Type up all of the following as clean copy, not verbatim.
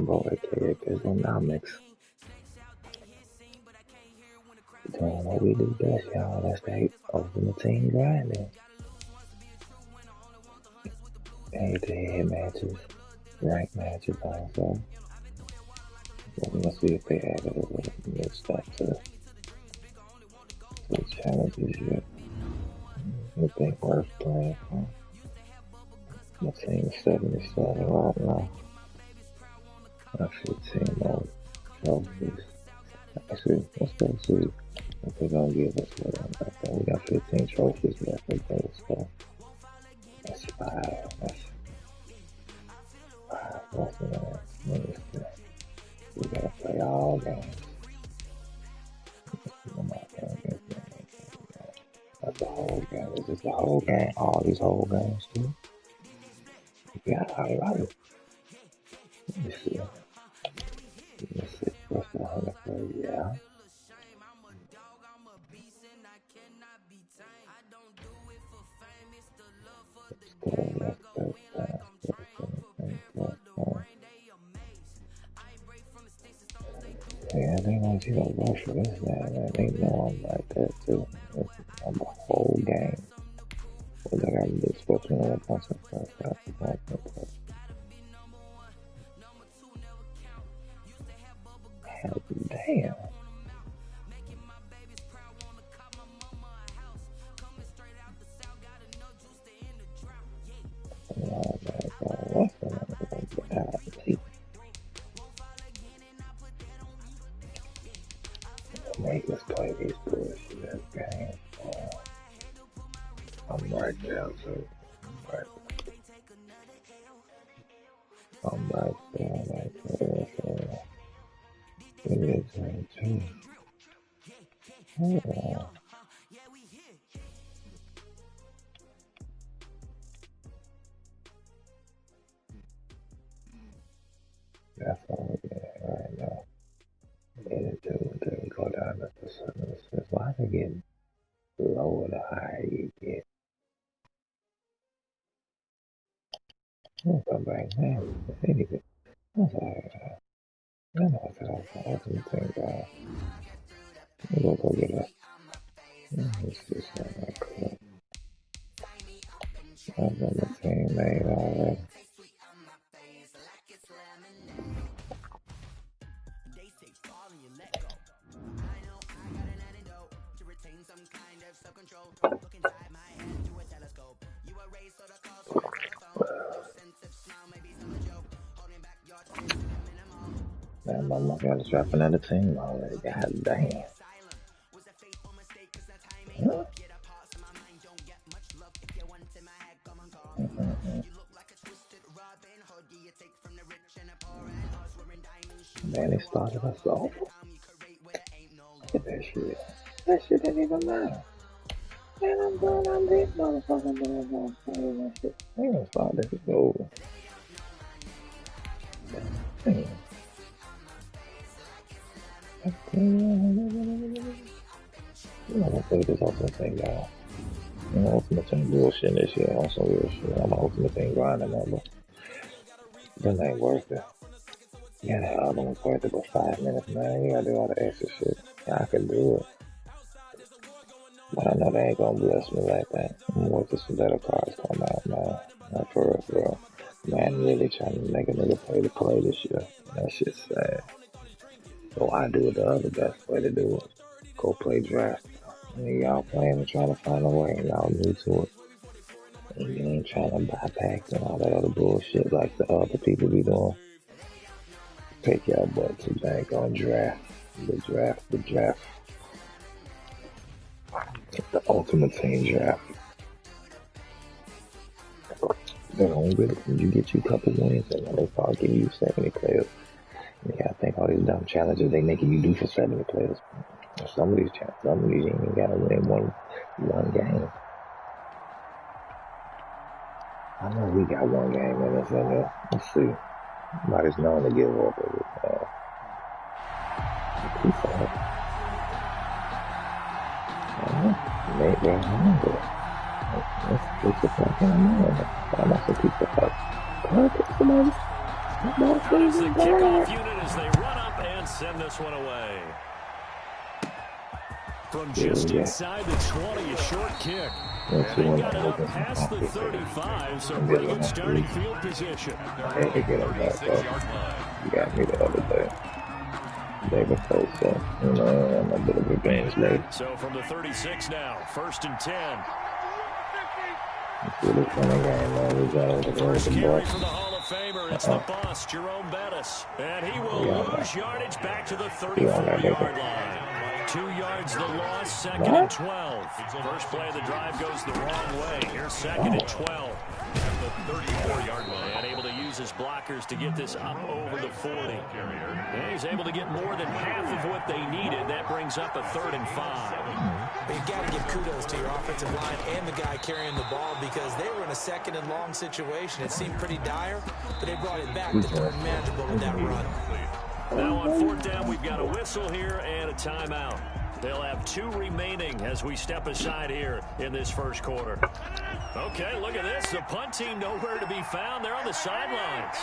Rambo, aka bizzlenomics. Doing what we do best, y'all. That's that ultimate team grinding. Head-to-head matches, rank matches also. But let's see if they added a little new stuff to the challenges yet. Anything worth playing for? My team is 77 right now. I 15 more trophies. Actually, let's go see if they're gonna give us what I'm like that. We got 15 trophies left. Let's go. That's 5. That's 5. What's the next? We gotta play all games. That's the whole game. Is this the whole game? All these whole games too? Yeah, I like it. Let me see. What's the 100? Yeah. Yeah, they gonna see no rush for this man. They know I'm like that too. I'm the whole game. What I gotta do? Supposed to know what damn. What's the make us play these bullshit games. I'm right there, so I'm right there, so it is 22. Oh. That's all we get right now. And then we go down to the 7. Why they getting lower the higher you get? I'll come back now. Anything. That's alright. I know it's an ultimate thing, guys. We'll go get it. It's just like club. I've got my team made already. Man, my mom got to drop another team already. God damn. Huh? Man, they started us off. Look at that shit. That shit didn't even matter. Man, I'm going on this motherfucker, but I'm going to play that shit. They ain't gonna start this. It's over. Damn. I'm gonna play this ultimate thing, y'all. You know, ultimate thing bullshit this year on some real shit. I'm an ultimate thing grinding that, but that ain't worth it. Yeah, the other one's worth it, but 5 minutes, man. You gotta do all the extra shit. I can do it. But I know they ain't gonna bless me like that. I'm wait till some better cards come out, man. Not for real, bro. Man, really trying to make a nigga pay to play this year. That shit's sad. So I do it the other best way to do it. Go play draft. And y'all playing and trying to find a way, and y'all new to it. And you ain't trying to buy packs and all that other bullshit like the other people be doing. Take y'all butt to bank on draft. The draft. The ultimate team draft. They're gonna really, when you get you a couple wins, and they start giving you 70 players. You gotta think all these dumb challenges they making you do for 70 players. Some of these you ain't even gotta win one game. I know we got one game in us in there. Let's see. Nobody's known to give up with maybe let's get the fucking America. Find out some pizza hut. Somebody. As the kickoff unit as they run up and send this one away. From just inside the 20, a short kick. And they got it up past the 35, so pretty good starting field position. I had to get him back up. You got me the other day. Day before, so, you know, I'm a bit of revenge day. So from the 36 now, 1st and 10. First carry for the Hall of Famer. It's the boss, Jerome Bettis. And he will lose yardage back to the 34-yard line. 2 yards the loss, 2nd and 12. First play of the drive goes the wrong way. Here's 2nd and 12. The 34-yard line. And able to use his blockers to get this up over the 40. And he's able to get more than half of what they needed. That brings up a 3rd and 5. You've got to give kudos to your offensive line and the guy carrying the ball because they were in a 2nd and long situation. It seemed pretty dire, but they brought it back to turn manageable with that run. Now on 4th down, we've got a whistle here and a timeout. They'll have 2 remaining as we step aside here in this first quarter. Okay, look at this. The punt team nowhere to be found. They're on the sidelines.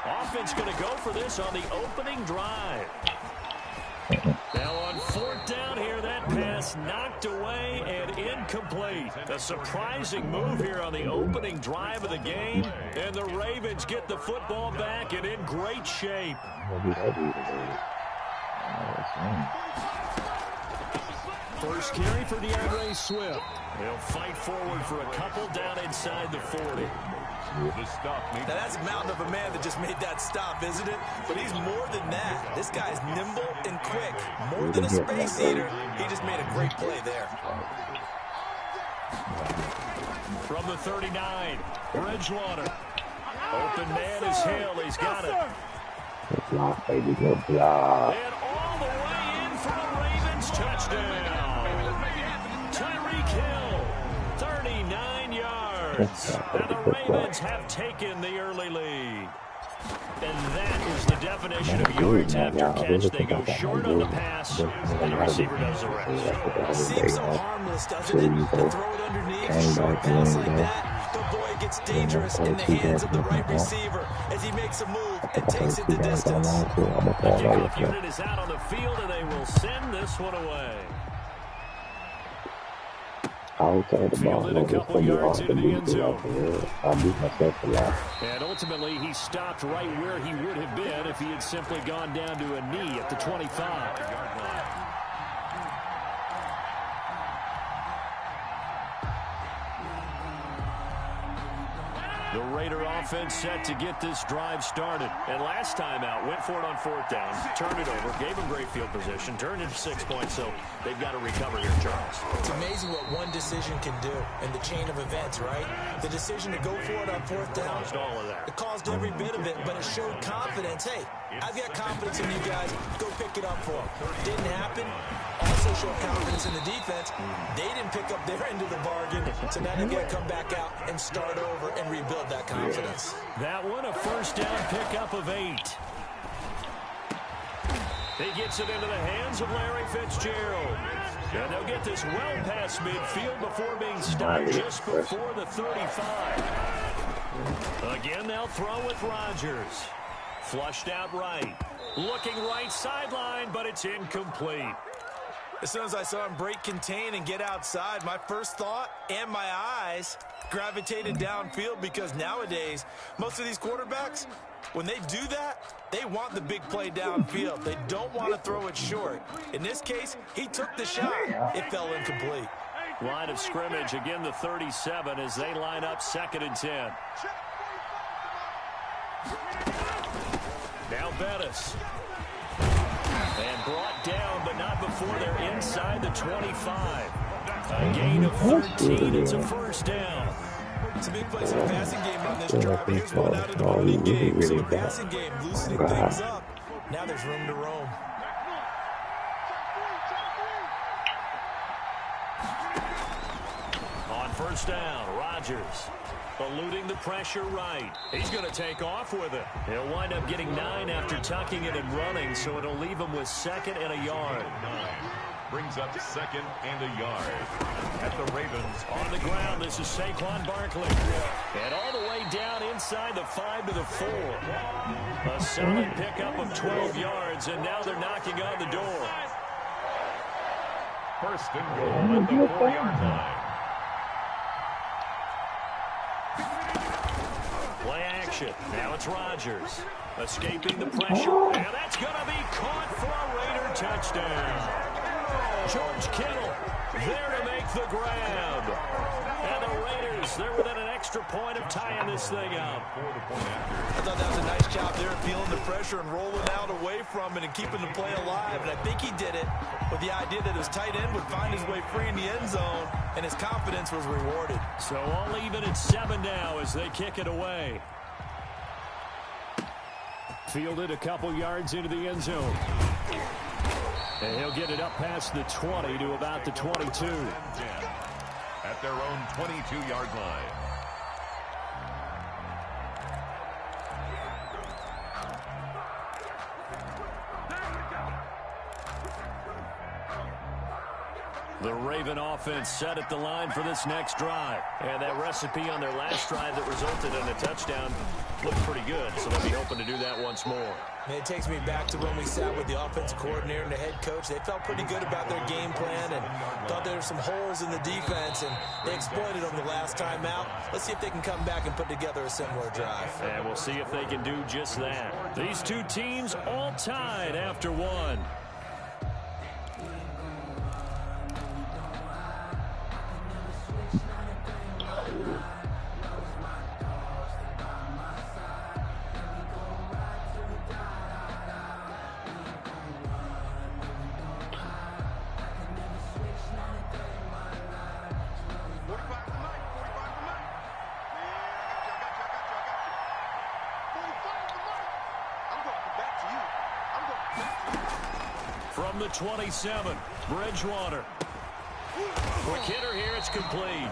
Offense going to go for this on the opening drive. Now on 4th down here, that pass knocked away and incomplete. A surprising move here on the opening drive of the game. And the Ravens get the football back and in great shape. First carry for DeAndre Swift. He'll fight forward for a couple down inside the 40. Now that's a mountain of a man that just made that stop, isn't it? But he's more than that. This guy's nimble and quick. More than a space eater. He just made a great play there. From the 39, Bridgewater. Open man is Hill. He's got it. Good block, baby. Good block. And all the way in for a Ravens touchdown. Tyreek Hill, 39 yards. And the Ravens have taken the early lead. And that is the definition of yards after catch. They go short on the pass, and the receiver does the rest. Seems so harmless, doesn't it? To throw it underneath, short pass like that. But boy, it gets dangerous in the hands of the right receiver as he makes a move and takes it the distance. The kickoff unit is out on the field, and they will send this one away. Outside the ball, Fielded a couple yards into the end zone. I beat myself a lot. And ultimately, he stopped right where he would have been if he had simply gone down to a knee at the 25-yard line. The Raider offense set to get this drive started. And last time out, went for it on 4th down, turned it over, gave them great field position, turned it 6 points, so they've got to recover here, Charles. It's amazing what one decision can do in the chain of events, right? The decision to go for it on 4th down. Caused all of that. It caused every bit of it, but it showed confidence. Hey, I've got confidence in you guys. Go pick it up for them. Didn't happen. Also showed confidence in the defense. They didn't pick up their end of the bargain, so now they've got to come back out and start over and rebuild that confidence. That one, a 1st down pickup of 8. He gets it into the hands of Larry Fitzgerald. And they'll get this well past midfield before being stopped just before the 35. Again, they'll throw with Rodgers. Flushed out right. Looking right sideline, but it's incomplete. As soon as I saw him break contain and get outside, my first thought and my eyes gravitated downfield because nowadays, most of these quarterbacks, when they do that, they want the big play downfield. They don't want to throw it short. In this case, he took the shot. It fell incomplete. Line of scrimmage, again the 37 as they line up 2nd and 10. Now Bettis. And brought down, but not before they're inside the 25. A gain of 13. It's a 1st down. It's a big place in the passing game on this drive. Here's one out of the running game. So the passing game loosening things up. Now there's room to roam. On 1st down, Rodgers. Eluding the pressure right. He's going to take off with it. He'll wind up getting 9 after tucking it and running, so it'll leave him with 2nd and a yard. Brings up 2nd and a yard. At the Ravens. On the ground, this is Saquon Barkley. And all the way down inside the 5 to the 4. A solid pickup of 12 yards, and now they're knocking on the door. 1st and goal at the 4-yard line. Play action. Now it's Rodgers. Escaping the pressure. And that's going to be caught for a Raider touchdown. George Kittle there to make the grab. And the Raiders, they're within an extra point of tying this thing up. I thought that was a nice job there, feeling the pressure and rolling out away from it and keeping the play alive. And I think he did it with the idea that his tight end would find his way free in the end zone, and his confidence was rewarded. So all even at 7 now as they kick it away. Fielded a couple yards into the end zone. And he'll get it up past the 20 to about the 22. At their own 22-yard line. The Raven offense set at the line for this next drive. And that recipe on their last drive that resulted in a touchdown looked pretty good, so they'll be hoping to do that once more. It takes me back to when we sat with the offensive coordinator and the head coach. They felt pretty good about their game plan and thought there were some holes in the defense, and they exploited them the last time out. Let's see if they can come back and put together a similar drive. And we'll see if they can do just that. These two teams all tied after one. From the 27, Bridgewater. Quick hitter here, it's complete.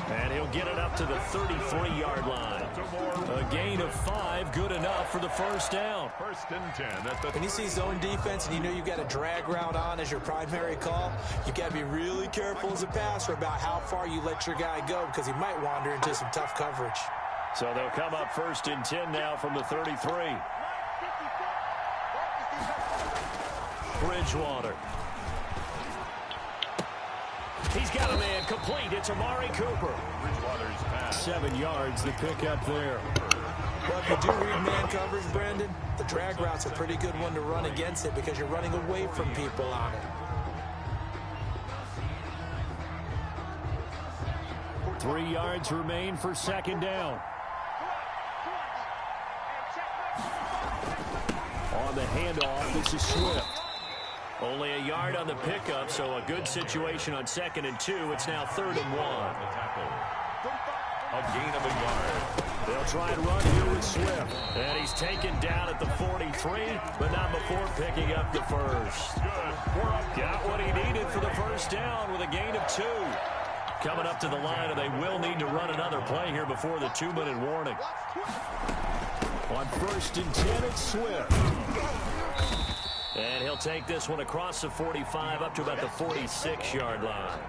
And he'll get it up to the 33-yard line. A gain of 5, good enough for the first down. 1st and 10. When you see zone defense and you know you've got a drag route on as your primary call, you've got to be really careful as a passer about how far you let your guy go, because he might wander into some tough coverage. So they'll come up 1st and 10 now from the 33. Bridgewater. He's got a man complete. It's Amari Cooper. Bridgewater's pass. 7 yards, the pickup there. Well, if you do read man coverage, Brandon, the drag route's a pretty good one to run against it because you're running away from people on it. 3 yards remain for 2nd down. On the handoff, this is Swift. Only a yard on the pickup, so a good situation on 2nd and 2. It's now 3rd and 1. A gain of a yard. They'll try and run here with Swift. And he's taken down at the 43, but not before picking up the first. Got what he needed for the first down with a gain of 2. Coming up to the line, and they will need to run another play here before the 2-minute warning. On 1st and 10, it's Swift. And he'll take this one across the 45 up to about the 46-yard line.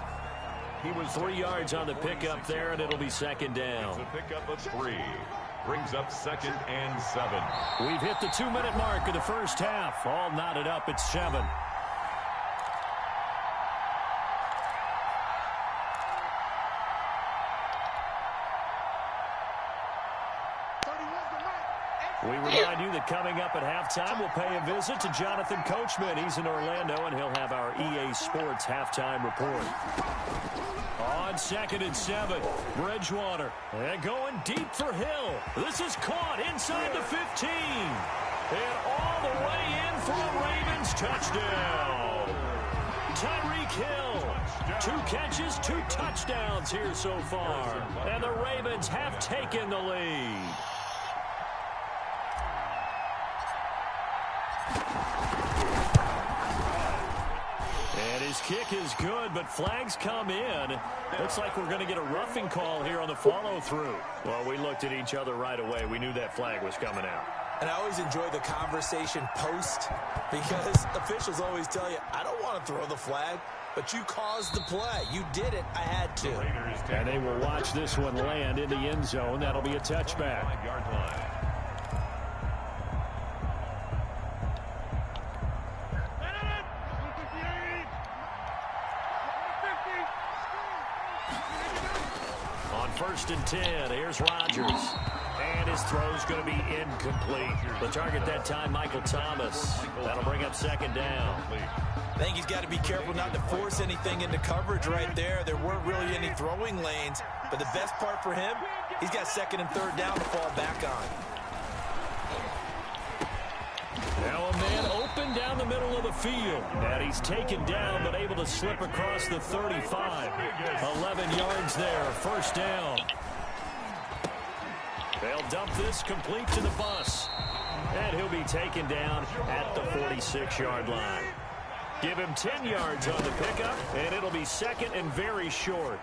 He was 3 yards on the pickup there, and it'll be 2nd down. It's a pickup of 3. Brings up 2nd and 7. We've hit the 2-minute mark of the first half. All knotted up at 7. We remind you that coming up at halftime, we'll pay a visit to Jonathan Coachman. He's in Orlando, and he'll have our EA Sports halftime report. On 2nd and 7, Bridgewater. And going deep for Hill. This is caught inside the 15. And all the way in for a Ravens touchdown. Tyreek Hill. 2 catches, 2 touchdowns here so far. And the Ravens have taken the lead. And his kick is good, but flags come in. Looks like we're going to get a roughing call here on the follow-through. Well, we looked at each other right away. We knew that flag was coming out. And I always enjoy the conversation post because officials always tell you, I don't want to throw the flag, but you caused the play. You did it. I had to. And they will watch this one land in the end zone. That'll be a touchback. 5-yard line. On 1st and 10, here's Rodgers. And his throw's going to be incomplete. The target that time, Michael Thomas. That'll bring up 2nd down. I think he's got to be careful not to force anything into coverage right there. There weren't really any throwing lanes. But the best part for him, he's got 2nd and 3rd down to fall back on. Now a man open down the middle of the field. And he's taken down but able to slip across the 35. 11 yards there, 1st down. They'll dump this complete to the bus. And he'll be taken down at the 46-yard line. Give him 10 yards on the pickup, and it'll be 2nd and very short.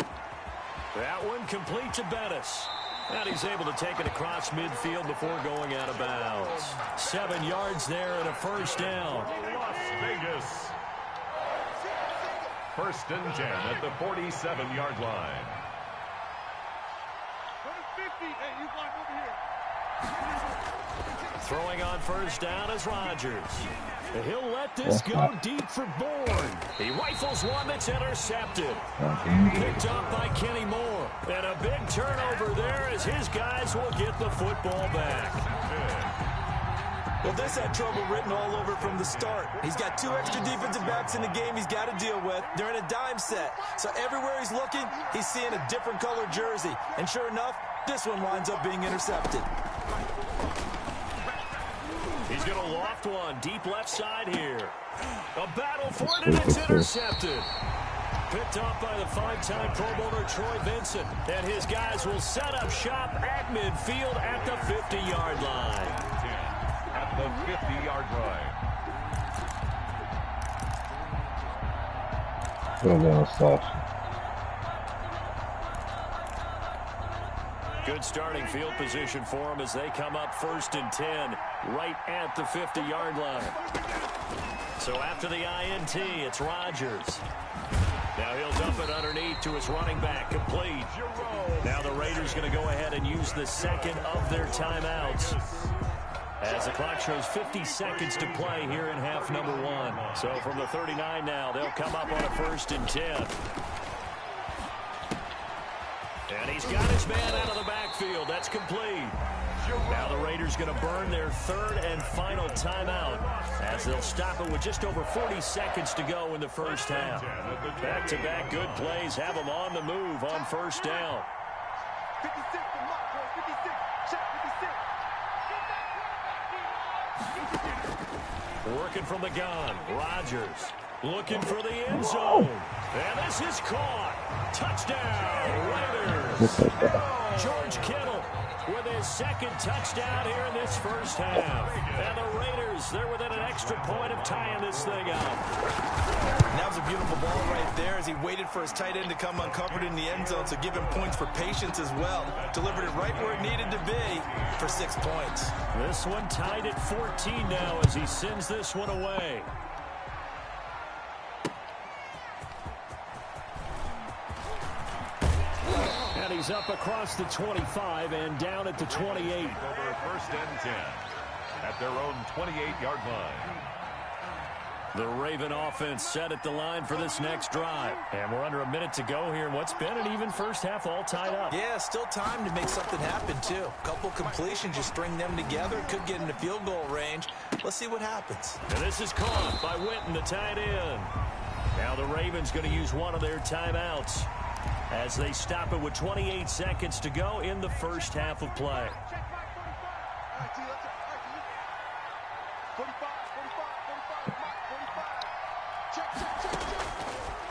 That one complete to Bettis. And he's able to take it across midfield before going out of bounds. 7 yards there and a 1st down. Las Vegas. 1st and 10 at the 47-yard line. Throwing on 1st down is Rodgers. He'll let this go deep for Bourne. He rifles one that's intercepted. Picked up by Kenny Moore. And a big turnover there as his guys will get the football back. Well, this had trouble written all over from the start. He's got 2 extra defensive backs in the game he's got to deal with. They're in a dime set. So everywhere he's looking, he's seeing a different colored jersey. And sure enough, this one winds up being intercepted. He's going to loft one deep left side here. A battle for it, and it's intercepted. Picked off by the 5-time Pro Bowler Troy Vincent. And his guys will set up shop at midfield at the 50-yard line. At the 50-yard line. Good little stuff. Good starting field position for them as they come up 1st and 10 right at the 50-yard line. So after the INT, it's Rodgers. Now he'll dump it underneath to his running back, complete. Now the Raiders going to go ahead and use the 2nd of their timeouts as the clock shows 50 seconds to play here in half number 1. So from the 39 now, they'll come up on a 1st and 10. And he's got his man out of the backfield. That's complete. Now the Raiders going to burn their 3rd and final timeout as they'll stop it with just over 40 seconds to go in the 1st half. Back-to-back good plays have them on the move on 1st down. Working from the gun, Rodgers looking for the end zone. And this is caught. Touchdown, Raiders. George Kittle with his 2nd touchdown here in this 1st half. And the Raiders, they're within an extra point of tying this thing up. And that was a beautiful ball right there as he waited for his tight end to come uncovered in the end zone, so give him points for patience as well. Delivered it right where it needed to be for 6 points. This one tied at 14 now as he sends this one away. And he's up across the 25 and down at the 28. Over 1st and 10 at their own 28-yard line. The Raven offense set at the line for this next drive. And we're under a minute to go here in what's been an even 1st half all tied up. Yeah, still time to make something happen, too. A couple completions, you string them together, could get into field goal range. Let's see what happens. And this is caught by Witten, the tight end. Now the Ravens going to use one of their timeouts as they stop it with 28 seconds to go in the 1st half of play.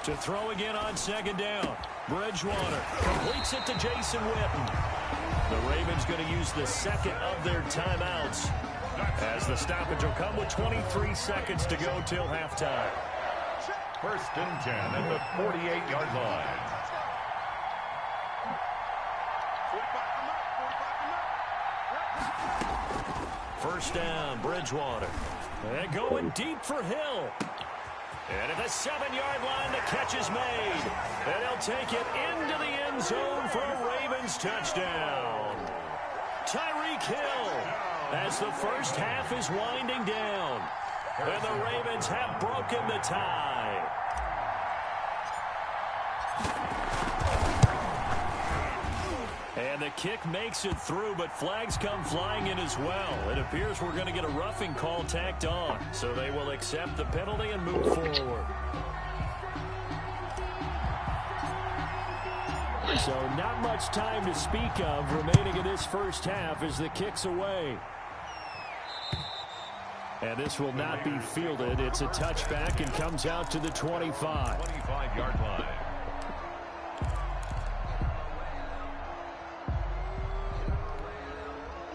To throw again on 2nd down. Bridgewater completes it to Jason Witten. The Ravens going to use the 2nd of their timeouts as the stoppage will come with 23 seconds to go till halftime. 1st and 10 at the 48-yard line. first down, Bridgewater. And going deep for Hill. And at the 7-yard line, the catch is made. And he'll take it into the end zone for a Ravens touchdown. Tyreek Hill, as the first half is winding down. And the Ravens have broken the tie. And the kick makes it through, but flags come flying in as well. It appears we're going to get a roughing call tacked on. So they will accept the penalty and move forward. So not much time to speak of remaining in this first half as the kick's away. And this will not be fielded. It's a touchback and comes out to the 25. 25-yard line.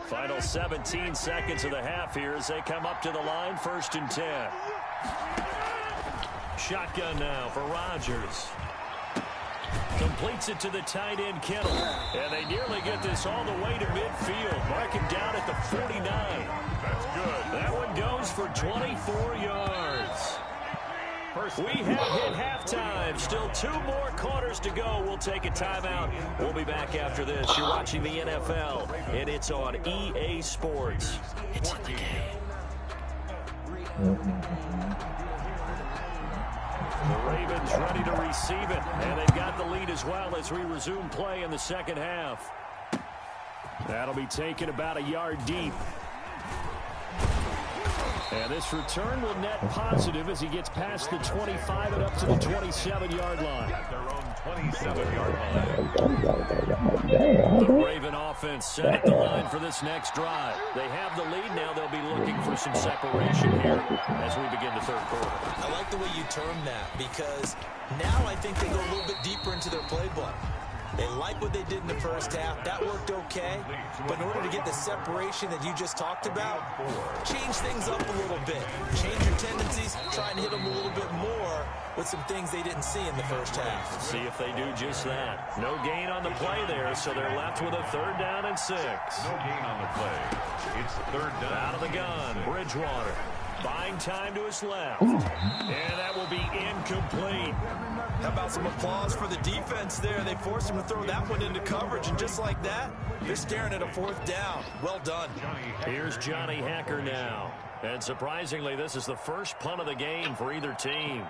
Final 17 seconds of the half here as they come up to the line, 1st and 10. Shotgun now for Rodgers. Completes it to the tight end, Kittle. And they nearly get this all the way to midfield. Mark him down at the 49. That's good. That one goes for 24 yards. We have hit halftime. Still 2 more quarters to go. We'll take a timeout. We'll be back after this. You're watching the NFL, and it's on EA Sports. It's in the game. The Ravens ready to receive it, and they've got the lead as well as we resume play in the second half. That'll be taken about a yard deep. And this return will net positive as he gets past the 25 and up to the 27-yard line. At their own 27-yard line. The Raven offense set at the line for this next drive. They have the lead. Now they'll be looking for some separation here as we begin the third quarter. I like the way you termed that because now I think they go a little bit deeper into their playbook. They like what they did in the first half. That worked okay. But in order to get the separation that you just talked about, change things up a little bit. Change your tendencies. Try and hit them a little bit more with some things they didn't see in the first half. See if they do just that. No gain on the play there, so they're left with a 3rd down and 6. No gain on the play. It's 3rd down. Out of the gun, Bridgewater. Buying time to his left. And that will be incomplete. How about some applause for the defense there? They forced him to throw that one into coverage, and just like that, they're staring at a 4th down. Well done. Here's Johnny Hacker now. And surprisingly, this is the first punt of the game for either team.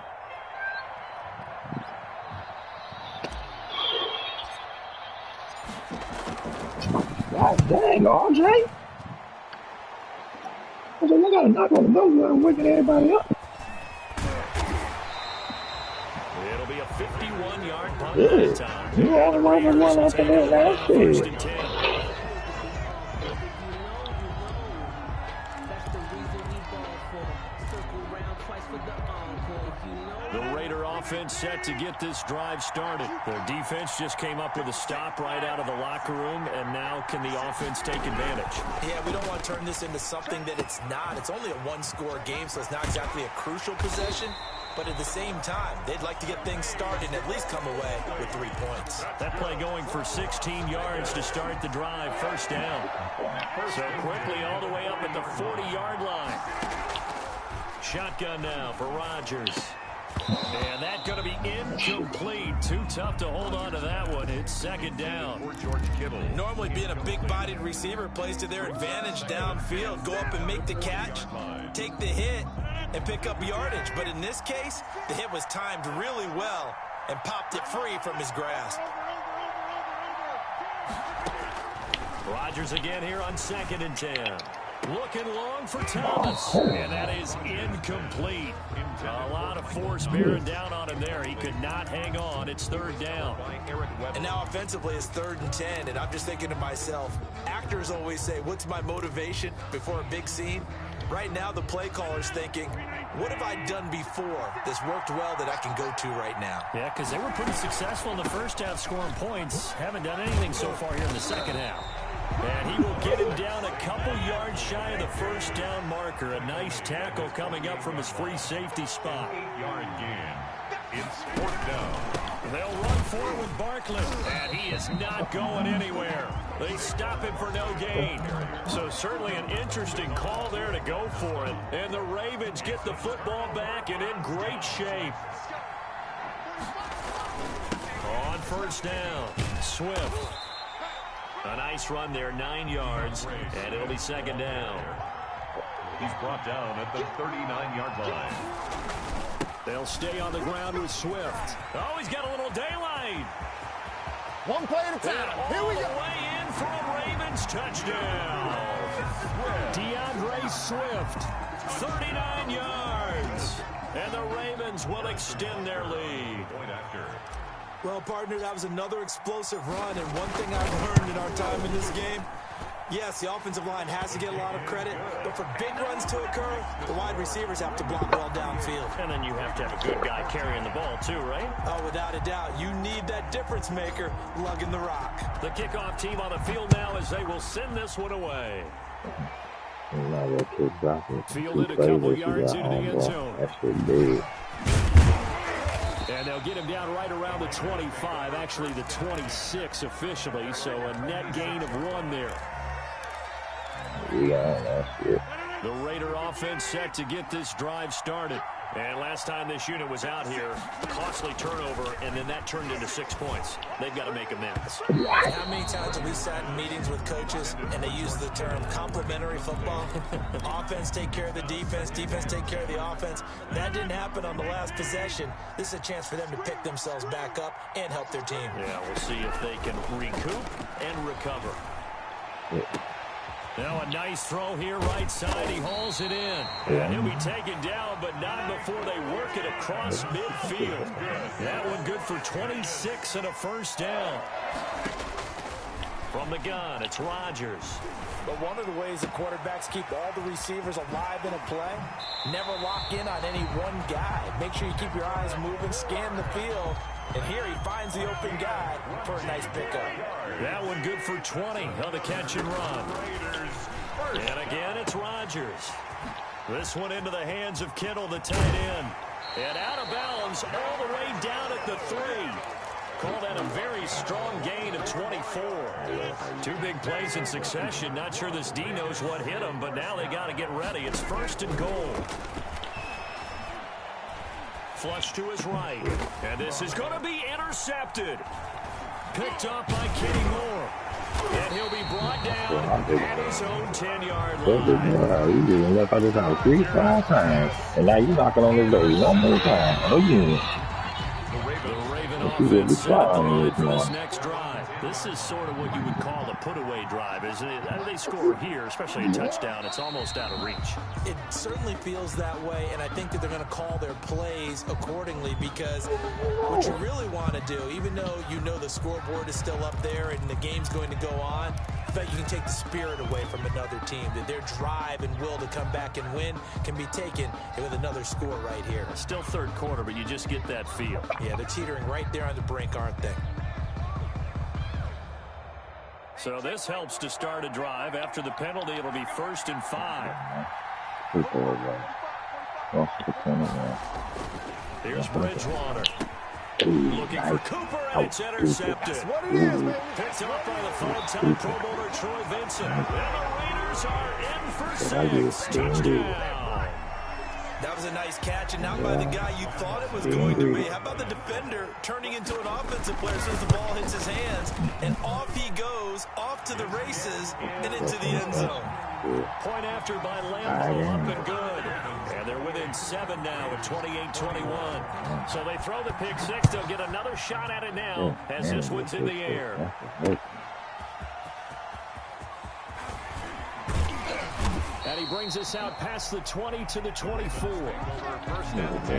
God dang, RJ. I said, I got to knock on the door and waking everybody up. It'll be a 51-yard punt that time. You only running one after that last year. 1st and 10. The Raider offense set to get this drive started. Their defense just came up with a stop right out of the locker room, and now can the offense take advantage? Yeah, we don't want to turn this into something that it's not. It's only a 1-score game, so it's not exactly a crucial possession. But at the same time, they'd like to get things started and at least come away with 3 points. That play going for 16 yards to start the drive, 1st down. So quickly all the way up at the 40-yard line. Shotgun now for Rodgers. And that's going to be incomplete. Too tough to hold on to that one. It's 2nd down. For George Kittle. Normally being a big-bodied receiver plays to their advantage downfield. Go up and make the catch, take the hit, and pick up yardage. But in this case, the hit was timed really well and popped it free from his grasp. Rodgers again here on 2nd and 10. Looking long for Thomas, and that is incomplete. A lot of force bearing down on him there. He could not hang on. It's 3rd down. And now offensively it's 3rd and 10, and I'm just thinking to myself, actors always say, what's my motivation before a big scene? Right now the play caller's thinking, what have I done before that's worked well that I can go to right now? Yeah, because they were pretty successful in the first half scoring points. Haven't done anything so far here in the second half. And he will get him down a couple yards shy of the 1st down marker. A nice tackle coming up from his free safety spot. 8-yard gain. It's fourth down. They'll run forward with Barkley, and he is not going anywhere. They stop him for no gain. So certainly an interesting call there to go for it. And the Ravens get the football back and in great shape. On first down, Swift. A nice run there, 9 yards, and it'll be second down. He's brought down at the 39-yard line. They'll stay on the ground with Swift. Oh, he's got a little daylight. One play at a time. Here we go. All the way in for a Ravens touchdown. DeAndre Swift, 39 yards. And the Ravens will extend their lead. Point after. Well, partner, that was another explosive run, and one thing I've learned in our time in this game, yes, the offensive line has to get a lot of credit, but for big runs to occur, the wide receivers have to block well downfield. And then you have to have a good guy carrying the ball too, right? Oh, without a doubt. You need that difference maker lugging the rock. The kickoff team on the field now as they will send this one away. Fielded a couple yards into the end zone. That's pretty big. And they'll get him down right around the 25, actually the 26 officially, so a net gain of 1 there. Yeah, that's it. The Raider offense set to get this drive started. And last time this unit was out here, costly turnover, and then that turned into 6 points. They've got to make amends. How many times have we sat in meetings with coaches and they use the term complementary football? Offense take care of the defense, defense take care of the offense. That didn't happen on the last possession. This is a chance for them to pick themselves back up and help their team. Yeah, we'll see if they can recoup and recover. Now a nice throw here, right side. He hauls it in. And he'll be taken down, but not before they work it across midfield. That one good for 26 and a first down. From the gun, it's Rodgers. But one of the ways the quarterbacks keep all the receivers alive in a play, never lock in on any one guy. Make sure you keep your eyes moving, scan the field. And here he finds the open guy for a nice pickup. That one good for 20 on the catch and run. And again, it's Rodgers. This one into the hands of Kittle, the tight end. And out of bounds all the way down at the 3. Call that a very strong gain of 24. 2 big plays in succession. Not sure this D knows what hit him, but now they got to get ready. It's first and goal. Flush to his right. And this is going to be intercepted. Picked up by Kenny Moore. And he'll be brought down at his own 10-yard line. You didn't look at this house 3-5 times. And now you're knocking on the door 1 more time. Again. The Raven offense set up the line for this next drive. This is sort of what you would call a put-away drive, isn't it? They score here, especially a touchdown. It's almost out of reach. It certainly feels that way, and I think that they're going to call their plays accordingly because what you really want to do, even though you know the scoreboard is still up there and the game's going to go on, I bet you can take the spirit away from another team, that their drive and will to come back and win can be taken with another score right here. Still third quarter, but you just get that feel. Yeah, they're teetering right there on the brink, aren't they? So this helps to start a drive. After the penalty, it'll be 1st and 5. Here's Bridgewater. Looking for Cooper, and it's intercepted. What it is, man. Picked up by the 5-time Pro Bowler Troy Vincent. And the Raiders are in for 6. Touchdown. That was a nice catch, and not by the guy you thought it was going to be. How about the defender turning into an offensive player as soon as the ball hits his hands, and off he goes, off to the races, and into the end zone. Point after by Lambeau, up and good. And they're within 7 now at 28-21. So they throw the pick 6. They'll get another shot at it now as this one's in the air. And he brings us out past the 20 to the 24. First and 10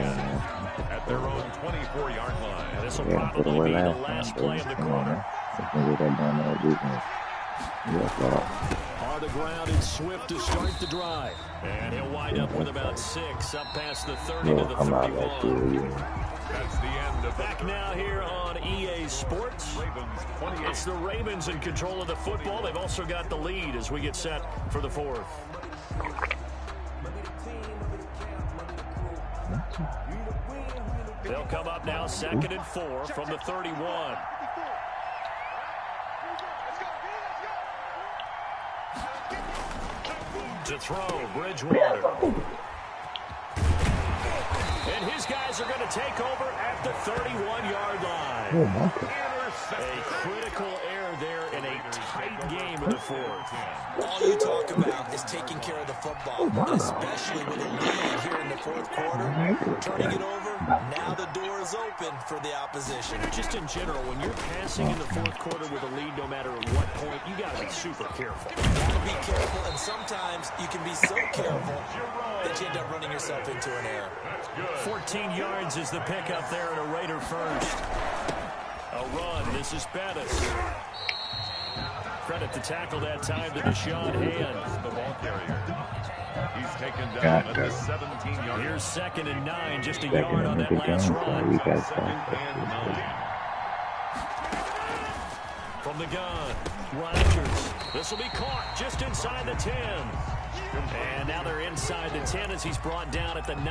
at their own 24-yard line. And this will probably be the last play of the quarter. On the ground, it's Swift to start the drive. And he'll wind up with about 6, up past the 30 to the 31. That's the end of Back now here on EA Sports. It's the Ravens in control of the football. They've also got the lead as we get set for the 4th. They'll come up now 2nd and 4 from the 31. To throw, Bridgewater. And his guys are going to take over at the 31-yard line. A critical error there in a tight game in the fourth. All you talk about is taking care of the football, especially with a lead here in the fourth quarter. Turning it over, now the door is open for the opposition. Just in general, when you're passing in the fourth quarter with a lead, no matter at what point, you got to be super careful. You got to be careful, and sometimes you can be so careful that you end up running yourself into an error. 14 yards is the pickup there at a Raider first. A run. This is Bettis. Credit the tackle that time to Deshaun Hand. The ball carrier. He's taken down at the 17-yard. Here's 2nd and 9, just a yard on that last run. 2nd and 9. From the gun, Rodgers. This will be caught just inside the 10. And now they're inside the 10 as he's brought down at the 9.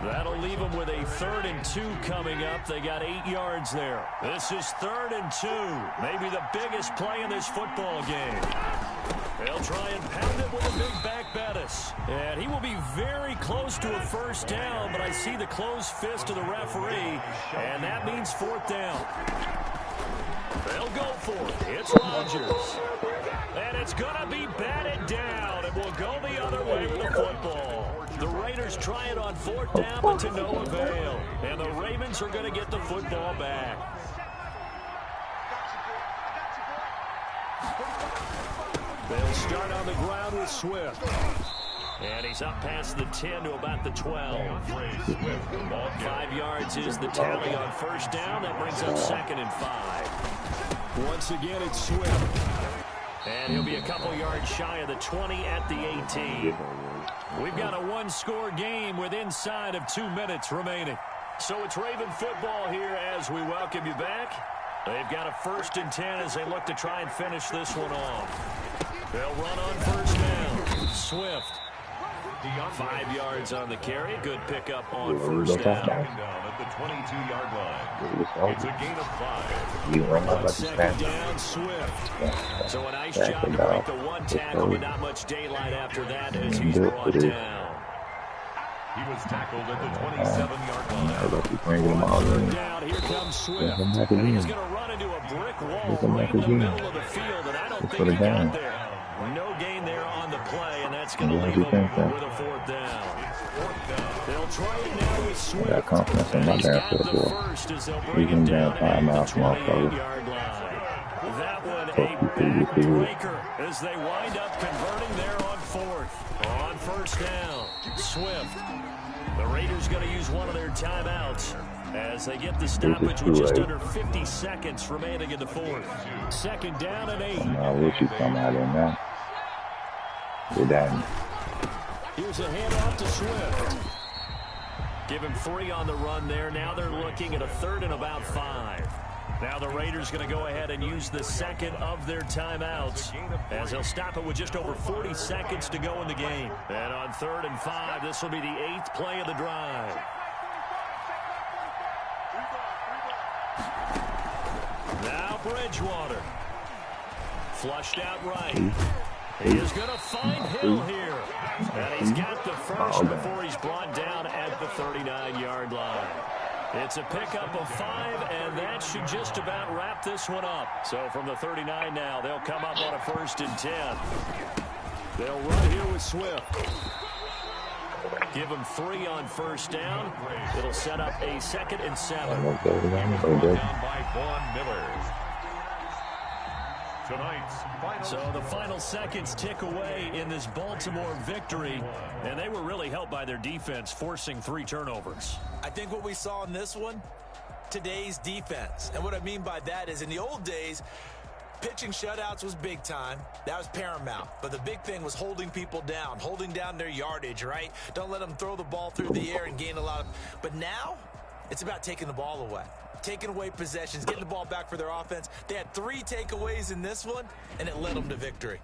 That'll leave them with a 3rd and 2 coming up. They got 8 yards there. This is 3rd and 2. Maybe the biggest play in this football game. They'll try and pound it with a big back Bettis. And he will be very close to a first down, but I see the closed fist of the referee, and that means 4th down. They'll go for it. It's Rodgers. And it's going to be batted down. It will go the other way with the football. The Raiders try it on 4th down, but to no avail. And the Ravens are going to get the football back. They'll start on the ground with Swift. And he's up past the 10 to about the 12. 5 yards is the tally on first down. That brings up 2nd and 5. Once again, it's Swift. And he'll be a couple yards shy of the 20 at the 18. We've got a one-score game with inside of 2 minutes remaining. So it's Raven football here as we welcome you back. They've got a 1st and 10 as they look to try and finish this one off. They'll run on first down. Swift. 5 yards on the carry. Good pickup on first down. At the 22-yard line. It's a gain of 5. On 2nd down, Swift. So a nice job to break the one tackle, but not much daylight after that as he's brought down. He was tackled at the 27-yard line. 3rd down, here comes Swift. And he's going to run into a brick wall right in the middle of the field, and I don't think he got there. No gain there on the play, and that's going to leave him with a 4th down. They'll try it now with Swift. I got confidence in my damn field goal. You can down 5 miles from off cover. That one a back-breaker as they wind up converting there on 4th. On first down, Swift. The Raiders going to use one of their timeouts as they get the stoppage with just under 50 seconds remaining in the fourth. 2nd down and 8. Now, what you come out in now? You're down. Here's a handoff to Swift. Give him 3 on the run there. Now they're looking at a 3rd and about 5. Now the Raiders going to go ahead and use the 2nd of their timeouts as they'll stop it with just over 40 seconds to go in the game. And on 3rd and 5, this will be the 8th play of the drive. Now Bridgewater. Flushed out right. He is going to find Hill here. And he's got the first before he's brought down at the 39-yard line. It's a pickup of 5, and that should just about wrap this one up. So from the 39 now, they'll come up on a 1st and 10. They'll run here with Swift. Give him 3 on first down. It'll set up a 2nd and 7. Down by Vaughn Miller. Tonight's final. So the final seconds tick away in this Baltimore victory, and they were really helped by their defense, forcing 3 turnovers. I think what we saw in this one, today's defense. And what I mean by that is in the old days, pitching shutouts was big time. That was paramount. But the big thing was holding people down, holding down their yardage, right? Don't let them throw the ball through the air and gain a lot of... But now, it's about taking the ball away. Taking away possessions, getting the ball back for their offense. They had 3 takeaways in this one, and it led them to victory.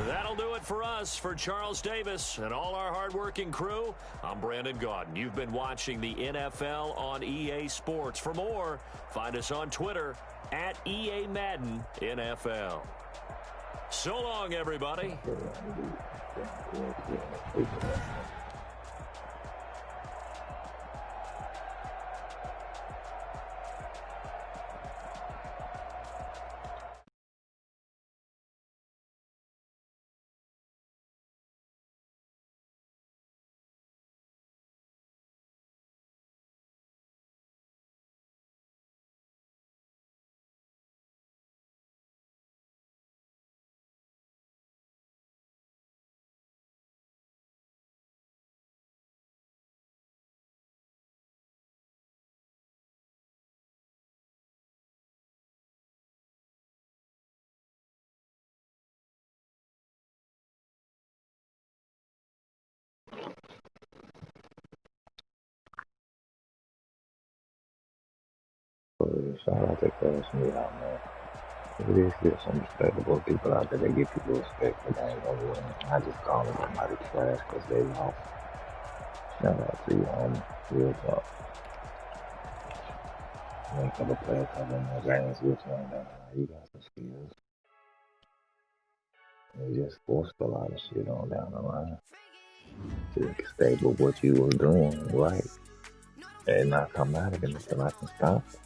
That'll do it for us. For Charles Davis and all our hardworking crew, I'm Brandon Gaudin. You've been watching the NFL on EA Sports. For more, find us on Twitter at EA Madden NFL. So long, everybody. Shout out to Crash Me Out, man. It is still some respectable people out there that give people respect, but they ain't gonna win. I just call them somebody trash because they lost. Shout out to you, homie. Real talk. You ain't gonna play a couple more games with you, and you got some skills. You just forced a lot of shit on down the line. To stay with what you was doing, right? And not come out again until I can stop it.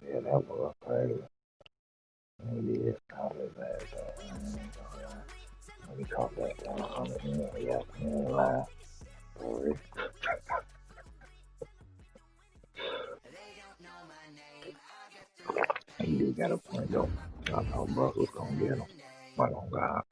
Yeah, that was crazy. Maybe it's probably bad, though. I ain't gonna lie. When he caught that down on the end, yeah, he ain't lying. Sorry. He do got a point, though. I thought Brussels gonna get him. But on God.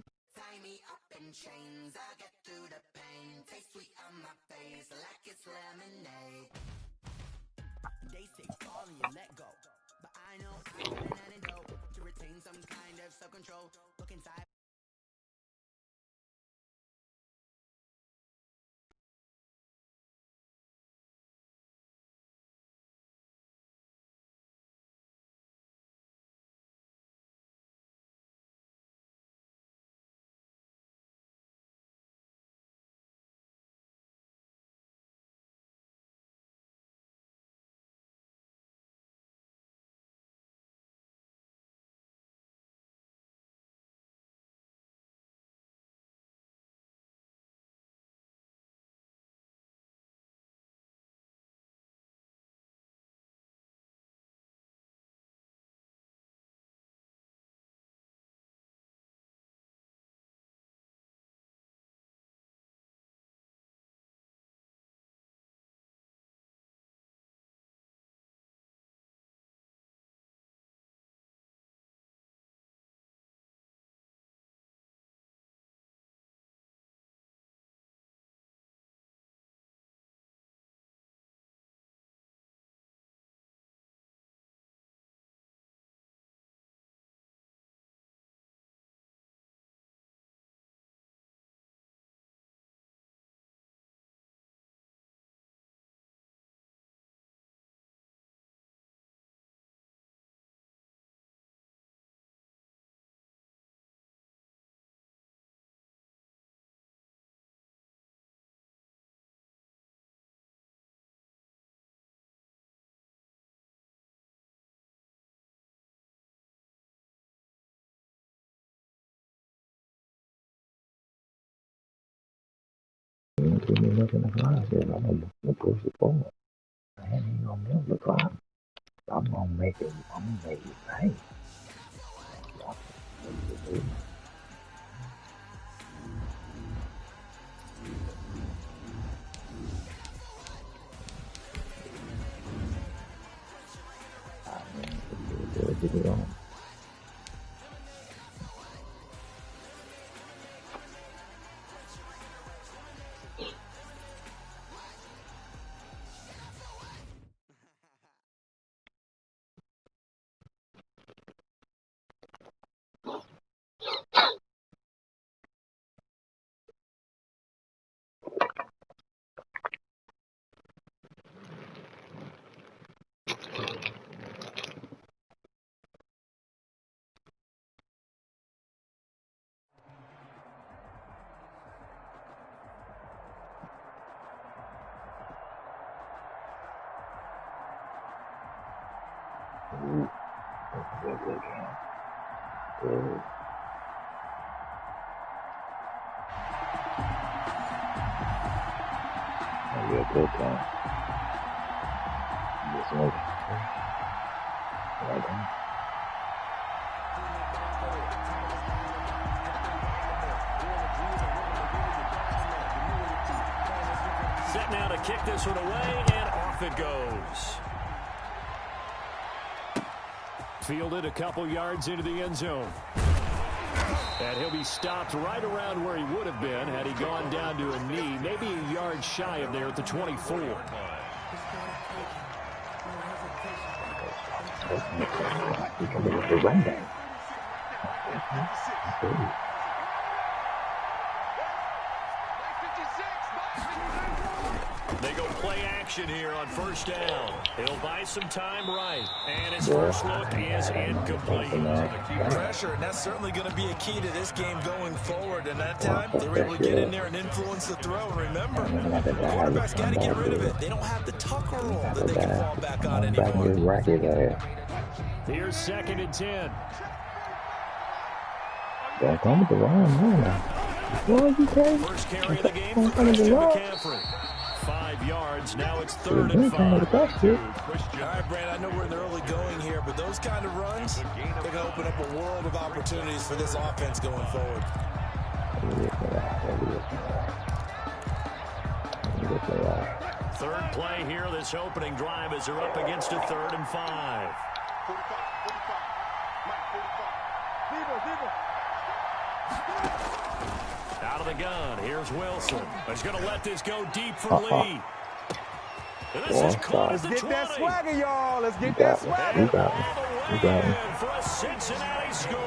give me nothing to fly here. I'm gonna push it forward. I ain't even gonna milk the clock. I'm gonna make it pay. Get it on. Ooh, that's a good game. Good. That'll be a good game. This one. Right on. Set now to kick this one away, and off it goes. Fielded a couple yards into the end zone. And he'll be stopped right around where he would have been had he gone down to a knee, maybe a yard shy of there at the 24. You can look at the run game. They go play action here on first down. He'll buy some time right. And his first look is incomplete. Pressure, and that's certainly going to be a key to this game going forward. And that time, they were able to get in there and influence the throw. And remember, the quarterback's got to get rid of it. They don't have the Tucker roll that they can fall back on anymore. Here's 2nd and 10. Back on the line, First carry of the game for Christian McCaffrey. 5 yards. Now it's 3rd and 5. All right, Brand, I know we're in the early going here, but those kind of runs, they're going to open up a world of opportunities for this offense going forward. Third play here, this opening drive as they're up against a 3rd and 5. Out of the gun, here's Wilson. He's going to let this go deep for Lee. And this is caught at the 20. Let's get that swagger, y'all. Let's get that swagger. You got it. For a Cincinnati score.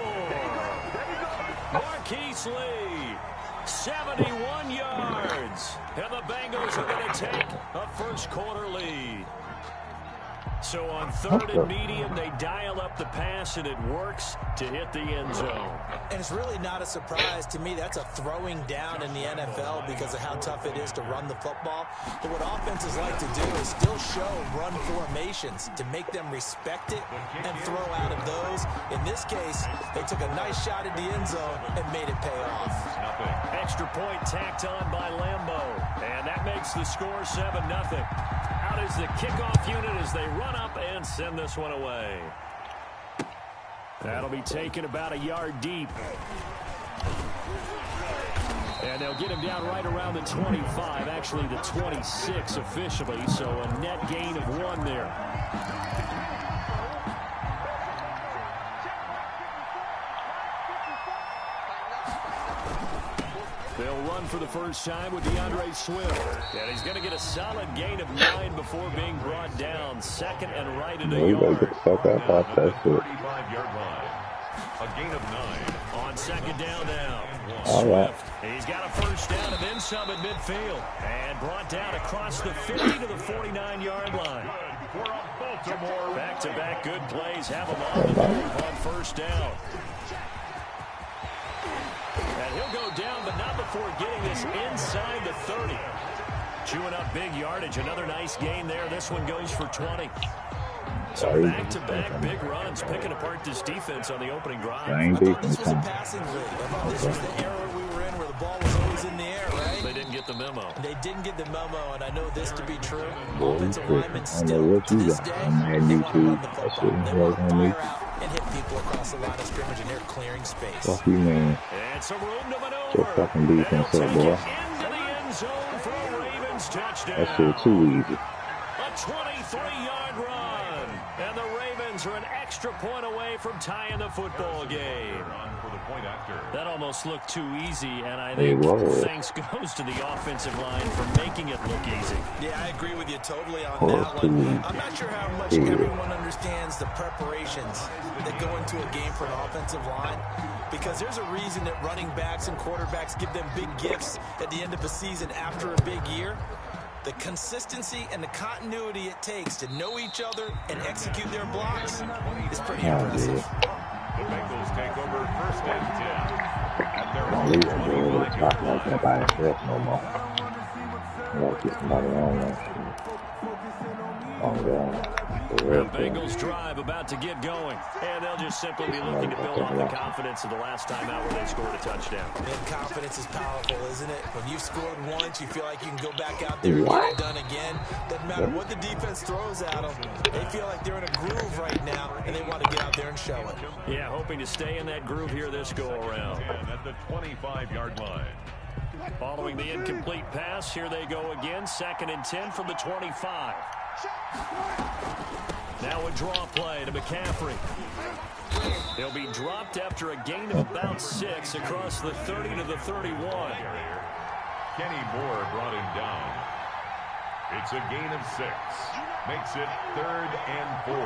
Marquise Lee, 71 yards. And the Bengals are going to take a first quarter lead. So on 3rd and medium, they dial up the pass, and it works to hit the end zone. And it's really not a surprise to me. That's a throwing down in the NFL because of how tough it is to run the football. But what offenses like to do is still show run formations to make them respect it and throw out of those. In this case, they took a nice shot at the end zone and made it pay off. Extra point tacked on by Lambeau. And that makes the score 7-0. Out is the kickoff unit as they run up and send this one away. That'll be taken about a yard deep. And they'll get him down right around the 25, actually the 26 officially, so a net gain of 1 there. They'll run for the first time with DeAndre Swift. And he's going to get a solid gain of 9 before being brought down. 2nd and right in a yard. Get the fuck up off that shit. 35-yard line. A gain of 9. On 2nd down now. Swift. He's got a first down and then some at midfield. And brought down across the 50 to the 49-yard line. Back-to-back good plays have him on the move on first down. And he'll go down, but not before getting this inside the 30. Chewing up big yardage. Another nice gain there. This one goes for 20. So back-to-back big runs, picking apart this defense on the opening drive. I thought this was a passing league. I thought this was the era we were in where the ball was always was in the air, right? They didn't get the memo. They didn't get the memo, and I know this to be true. Boy, Offensive linemen I don't know still, what to you this got day, on Madden they want to run YouTube. the That football. shit ain't They want working to on me. fire out and hit people across the line of scrimmage, and they're clearing space. Fuck you, man. And some room to maneuver. Your fucking defense They'll up, take boy. it into the end zone for a Ravens touchdown. That shit too easy. A 23-yard run. And the Ravens are an extra point away from tying the football game. That almost looked too easy, and I think thanks goes to the offensive line for making it look easy. Yeah, I agree with you totally on that one. I'm not sure how much everyone understands the preparations that go into a game for an offensive line, because there's a reason that running backs and quarterbacks give them big gifts at the end of a season after a big year. The consistency and the continuity it takes to know each other and execute their blocks is pretty impressive. The Bengals take over first and 10. At their Don't leave it there with a shot like that by itself no more. I gotta get somebody on there. Oh, God. The Bengals drive about to get going, and they'll just simply be looking to build on the confidence of the last time out where they scored a touchdown. And confidence is powerful, isn't it? When you've scored once, you feel like you can go back out there and get it done again. Doesn't matter what the defense throws at them. They feel like they're in a groove right now, and they want to get out there and show it. Yeah, hoping to stay in that groove here this go-around. At the 25-yard line. Following the incomplete pass, here they go again. 2nd and 10 from the 25. Now a draw play to McCaffrey. He'll be dropped after a gain of about 6 across the 30 to the 31. Kenny Moore brought him down. It's a gain of 6. Makes it 3rd and 4.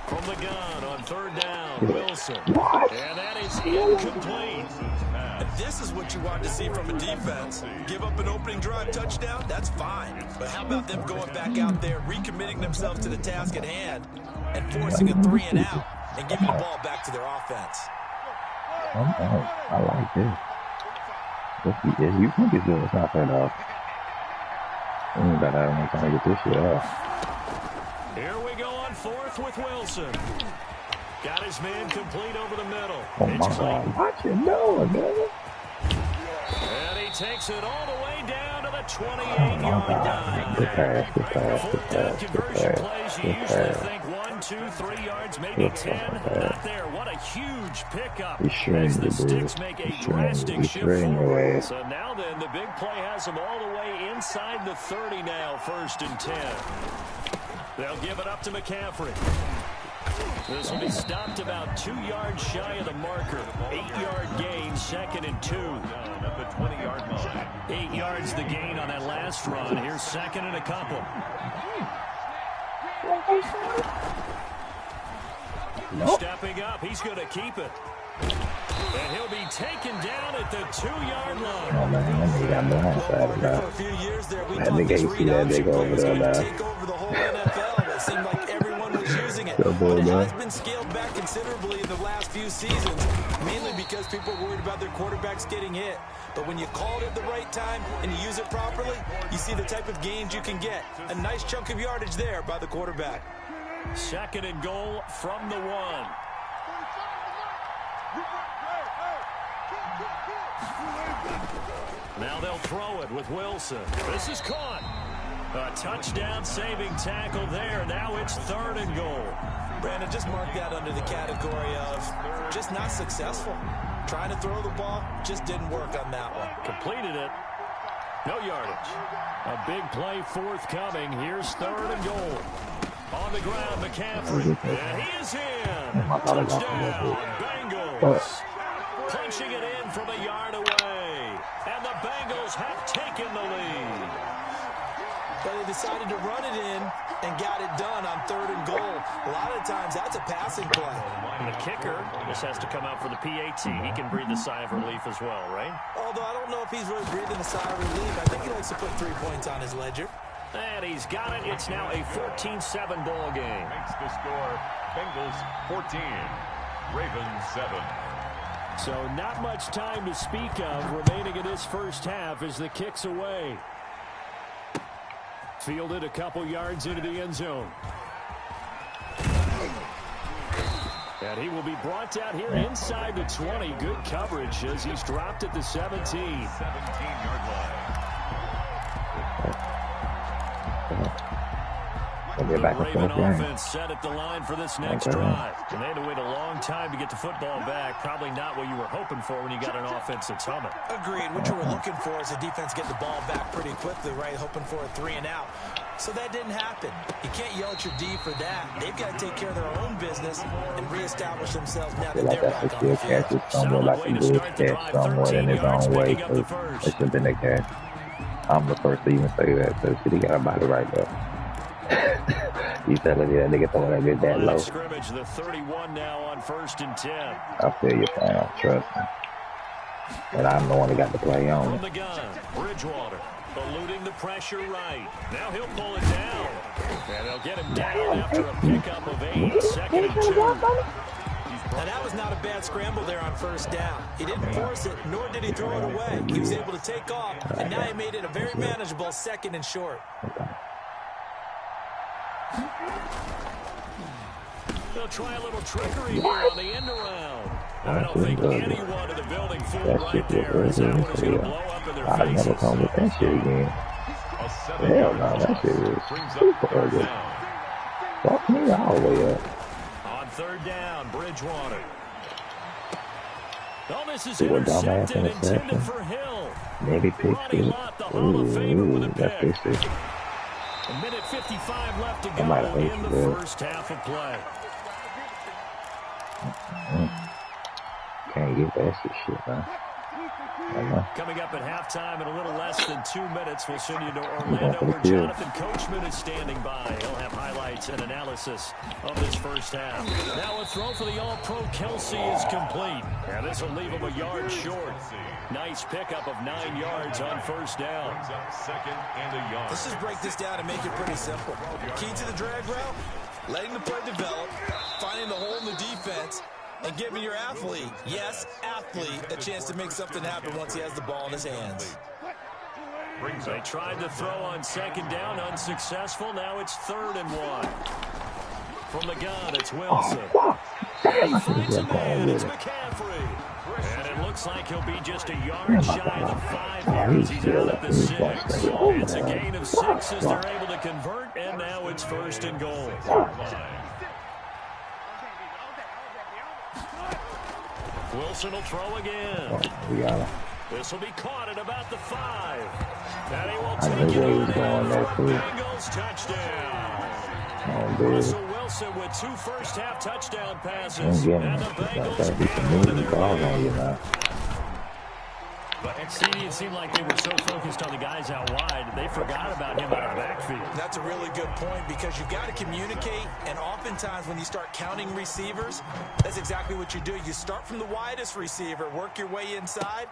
From the gun on 3rd down, Wilson. And that is incomplete. This is what you want to see from a defense. Give up an opening drive touchdown, that's fine. But how about them going back out there, recommitting themselves to the task at hand, and forcing a 3 and out, and giving the ball back to their offense? I like this. You think it's good. It's not fair, dog. We ain't got that much time to get this shit off. Here we go on 4th with Wilson. Got his man complete over the middle. Oh, my God. Watch it doing, man. And he takes it all the way down to the 28-yard line. Good pass, good pass, good Down pass, good conversion pass, plays, you good usually pass. think 1, 2, 3 yards, maybe 10. Not there. What a huge pickup He's shredding as the you, dude. Sticks make a He's drastic shift shredding your forward. ass. So now then, the big play has them all the way inside the 30 now, 1st and 10. They'll give it up to McCaffrey. This will be stopped about 2 yards shy of the marker. 8-yard gain, 2nd and 2. At the 20-yard line. 8 yards the gain on that last run. Here's 2nd and a couple. Stepping up, he's going to keep it. And he'll be taken down at the 2-yard line. Oh, man, that nigga got blindsided, For bro. a few years there, we That thought nigga this ain't see read that option nigga play over was there going to now. take over the whole NFL. It seemed like everyone was using it. Good boy, But it man. has been scaled back considerably in the last few seasons, mainly because people are worried about their quarterbacks getting hit. But when you call it at the right time and you use it properly, you see the type of gains you can get. A nice chunk of yardage there by the quarterback. 2nd and goal from the 1. Now they'll throw it with Wilson. This is caught. A touchdown saving tackle there. Now it's 3rd and goal. Brandon, just mark that under the category of just not successful. Trying to throw the ball, just didn't work on that one. Completed it. No yardage. A big play forthcoming. Here's 3rd and goal. On the ground, McCaffrey. And he is in. Touchdown, Bengals. Punching it in from a yard away. And the Bengals have taken the lead. But they decided to run it in and got it done on 3rd and goal. A lot of times, that's a passing play. And the kicker, this has to come out for the PAT. He can breathe a sigh of relief as well, right? Although I don't know if he's really breathing a sigh of relief. I think he likes to put 3 points on his ledger. And he's got it. It's now a 14-7 ball game. Makes the score Bengals 14, Ravens 7. So not much time to speak of remaining in this first half as the kick's away. Fielded a couple yards into the end zone. And he will be brought down here inside the 20. Good coverage as he's dropped at the 17. 17-yard line. The Raven offense set at the line for this next drive. And they had to wait a long time to get the football back. Probably not what you were hoping for when you got an offense that's humming. Agreed. What you were looking for is a defense getting the ball back pretty quickly, right? Hoping for a 3 and out. So that didn't happen. You can't yell at your D for that. They've got to take care of their own business and reestablish themselves now that they're back on the field. Somewhere like a good catch somewhere in his own way. So it should have been a catch. I'm the first to even say that. So he got a body right there. You telling me that nigga throwing that bitch that low? Scrimmage, the 31 now on 1st and 10. I feel you, fam. Trust me. And I'm the one that got the play on. From the gun, Bridgewater eluding the pressure right. Now he'll pull it down. And they'll get him down after a pickup of 8. 2nd and 2. Now that was not a bad scramble there on 1st down. He didn't force it, nor did he throw it away. He was able to take off, and now he made it a very manageable 2nd and short. They'll try a little trickery here on the end around. I don't think anyone in the building fooled right there. As that one is going to blow up in their faces. I'll never come with that shit again. Hell no, that shit is super ugly. Fuck me all the way up. On 3rd down, Bridgewater. Oh, this is intercepted, intended for Hill. Maybe pick it. Ooh, that's it. A minute 55 left to go in the first half of play. Can't get past this shit, man. Coming up at halftime in a little less than 2 minutes, we'll send you to Orlando where Jonathan Coachman is standing by. He'll have highlights and analysis of this first half. Now a throw for the All-Pro Kelsey is complete. And this will leave him a yard short. Nice pickup of 9 yards on 1st down. Let's just break this down and make it pretty simple. Key to the drag route, letting the play develop, finding the hole in the defense, and giving your athlete, yes, athlete, a chance to make something happen once he has the ball in his hands. They tried to throw on 2nd down, unsuccessful. Now it's 3rd and 1. From the gun, it's Wilson. He finds a man, it's McCaffrey. And it looks like he'll be just a yard shy of the 5 yards. He's out at the 6. It's a gain of 6 as they're able to convert, and now it's 1st and goal. Wilson will throw again. This will be caught at about the 5. And he will take it on in for a Bengals touchdown. Russell Wilson with 2 first-half touchdown passes. And the Bengals add on to their lead. It seemed like they were so focused on the guys out wide, they forgot about him out of the backfield. That's a really good point because you've got to communicate, and oftentimes when you start counting receivers, that's exactly what you do. You start from the widest receiver, work your way inside.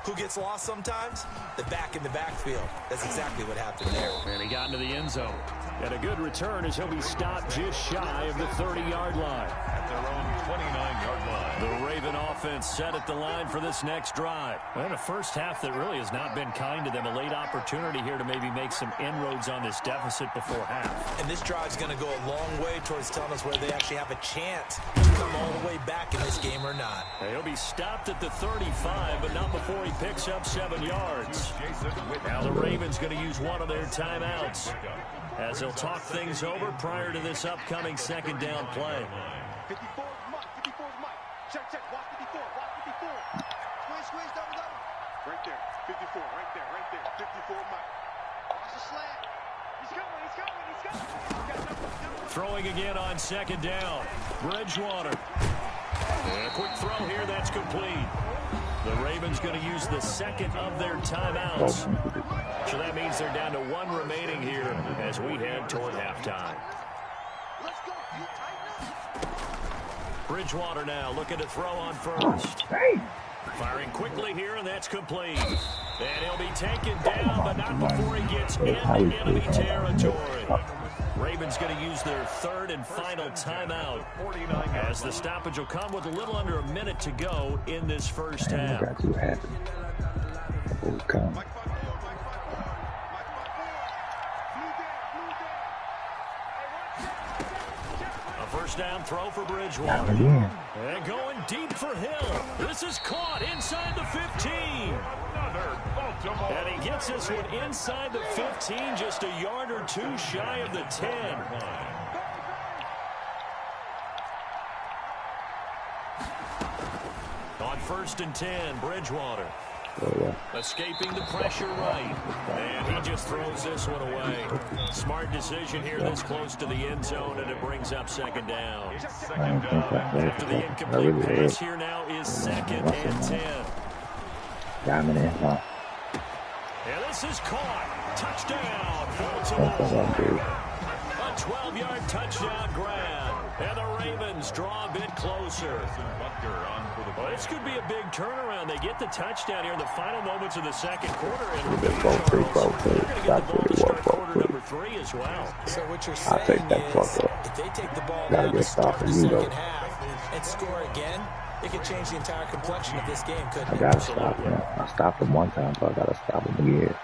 Who gets lost sometimes? The back in the backfield. That's exactly what happened there. And he got into the end zone. And a good return as he'll be stopped just shy of the 30-yard line. At their own 29-yard line. The Raven offense set at the line for this next drive. And a first half that really has not been kind to them. A late opportunity here to maybe make some inroads on this deficit before half. And this drive's going to go a long way towards telling us whether they actually have a chance to come all the way back in this game or not. He'll be stopped at the 35, but not before he picks up 7 yards. Now the Ravens going to use one of their timeouts as they'll talk things over prior to this upcoming 2nd down play. 54, Mike. 54, Mike. Check, watch 54, watch 54. Squeeze, double. Right there, 54, right there. 54, Mike. Watch the slant. He's coming. Throwing again on 2nd down. Bridgewater. And a quick throw here, that's complete. The Ravens going to use the 2nd of their timeouts. So that means they're down to 1 remaining here as we head toward halftime. Bridgewater now looking to throw on 1st. Firing quickly here, and that's complete. And he'll be taken down, but not before he gets into enemy territory. Ravens going to use their 3rd and final timeout as the stoppage will come with a little under a minute to go in this first half. First down throw for Down Bridgewater. again. And going deep for Hill. This is caught inside the 15. And he gets this one inside the 15, just a yard or two shy of the 10. On 1st and 10, Bridgewater. Escaping the pressure right. And he just throws this one away. Smart decision here this close to the end zone, and it brings up 2nd down. After the incomplete pass here now is 2nd and 10. And this is caught. Touchdown, Baltimore. A 12-yard touchdown grab. And the Ravens draw a bit closer. Well, this could be a big turnaround. They get the touchdown here in the final moments of the 2nd quarter. And they're going to get the ball to start quarter number 3 as well. So what you're saying is, if they take the ball down to start the 2nd half and score again, it could change the entire complexion of this game, couldn't it? I gotta stop him. I stopped him one time, so I gotta stop him again.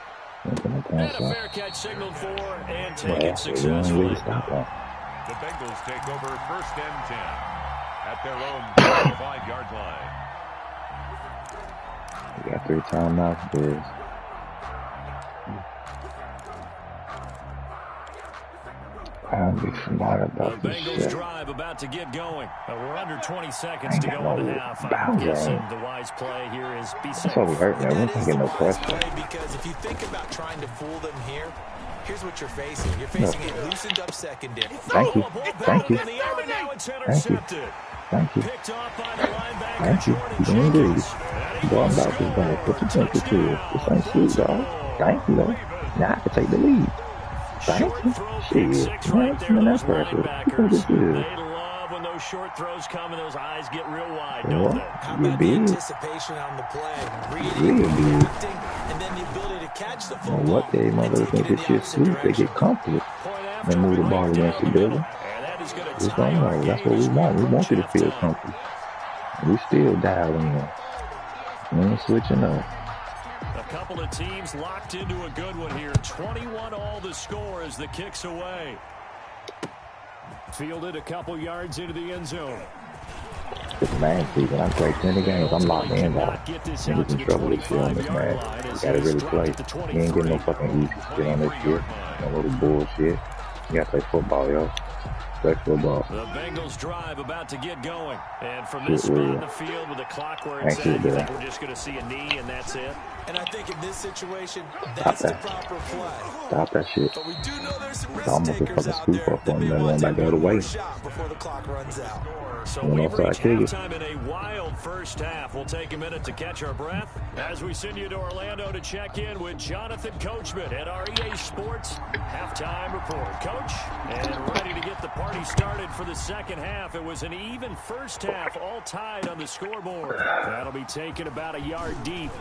And a fair catch signaled for and taken successfully. Stop him. The Bengals take over 1st and 10 at their own 5-yard line. We got 3 timeouts, boys. I'll be smart about the this Bengals shit. drive about to get going. We're under 20 seconds to go in the half. I'm guessing the wise play here is be safe. That's what we hurt now. We're taking no pressure. Because if you think about trying to fool them here, here's what you're facing. You're facing a loosened up secondary. Thank you. Thank you. Thank you. Thank you. Picked off by the linebacker. Thank you. You don't do this. Boy, I'm about this ball. Put your attention to it. This ain't sweet, dog. Thank you, though. Now I can take the lead. Thank you. Shit. Man, that's pressure. What this is. They love when those short throws come and those eyes get real wide, don't they? How about the anticipation on the play? Reading, reacting, and then the ability to catch the football. Well, what they motherfuckers think this shit sweet, they get comfortable. They move the ball against the building. Just don't know. That's what we want. We want you to feel comfortable. We still dial in. We ain't switching up. A couple of teams locked into a good one here. 21 all the score as the kick's away. Fielded a couple yards into the end zone. It's man season. I played 20 games. I'm locked in, dog. Niggas in trouble this year on this, man. You gotta really play. You ain't getting no fucking easy shit on this shit. No little bullshit. You gotta play football, yo. Play football. The Bengals drive about to get going. And from this spot in the field with the clock where it's at, you think we're just going to see a knee and that's it? And I think in this situation, that's the proper play. Stop that shit. But we do know there's some It's almost a risk takers fucking out scoop there up that on may them want going to back the other way. shot before the clock runs out. So we've reached halftime in a wild first half. We'll take a minute to catch our breath as we send you to Orlando to check in with Jonathan Coachman at our EA Sports Halftime Report. Coach, and ready to get the party started for the second half. It was an even first half, all tied on the scoreboard. That'll be taken about a yard deep.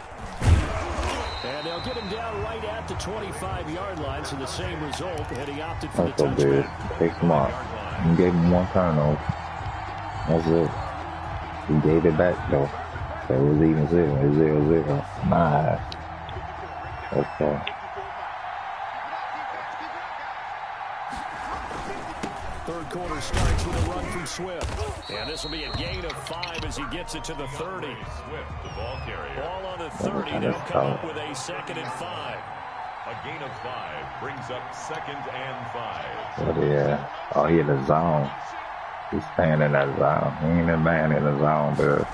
And they'll get him down right at the 25-yard line, so the same result, and he opted for the touchback. Take him off. You gave him one turnover. That's it. He gave it back, though. So it was even 0-0. Nice. Okay. Third quarter starts with a run from Swift. And this will be a gain of 5 as he gets it to the 30. Swift, the ball carrier. Ball on the 30. They'll come up with a 2nd and 5. A gain of 5 brings up 2nd and 5. Oh, yeah. Oh, he in the zone. He's staying in that zone. He ain't a man in the zone, dude.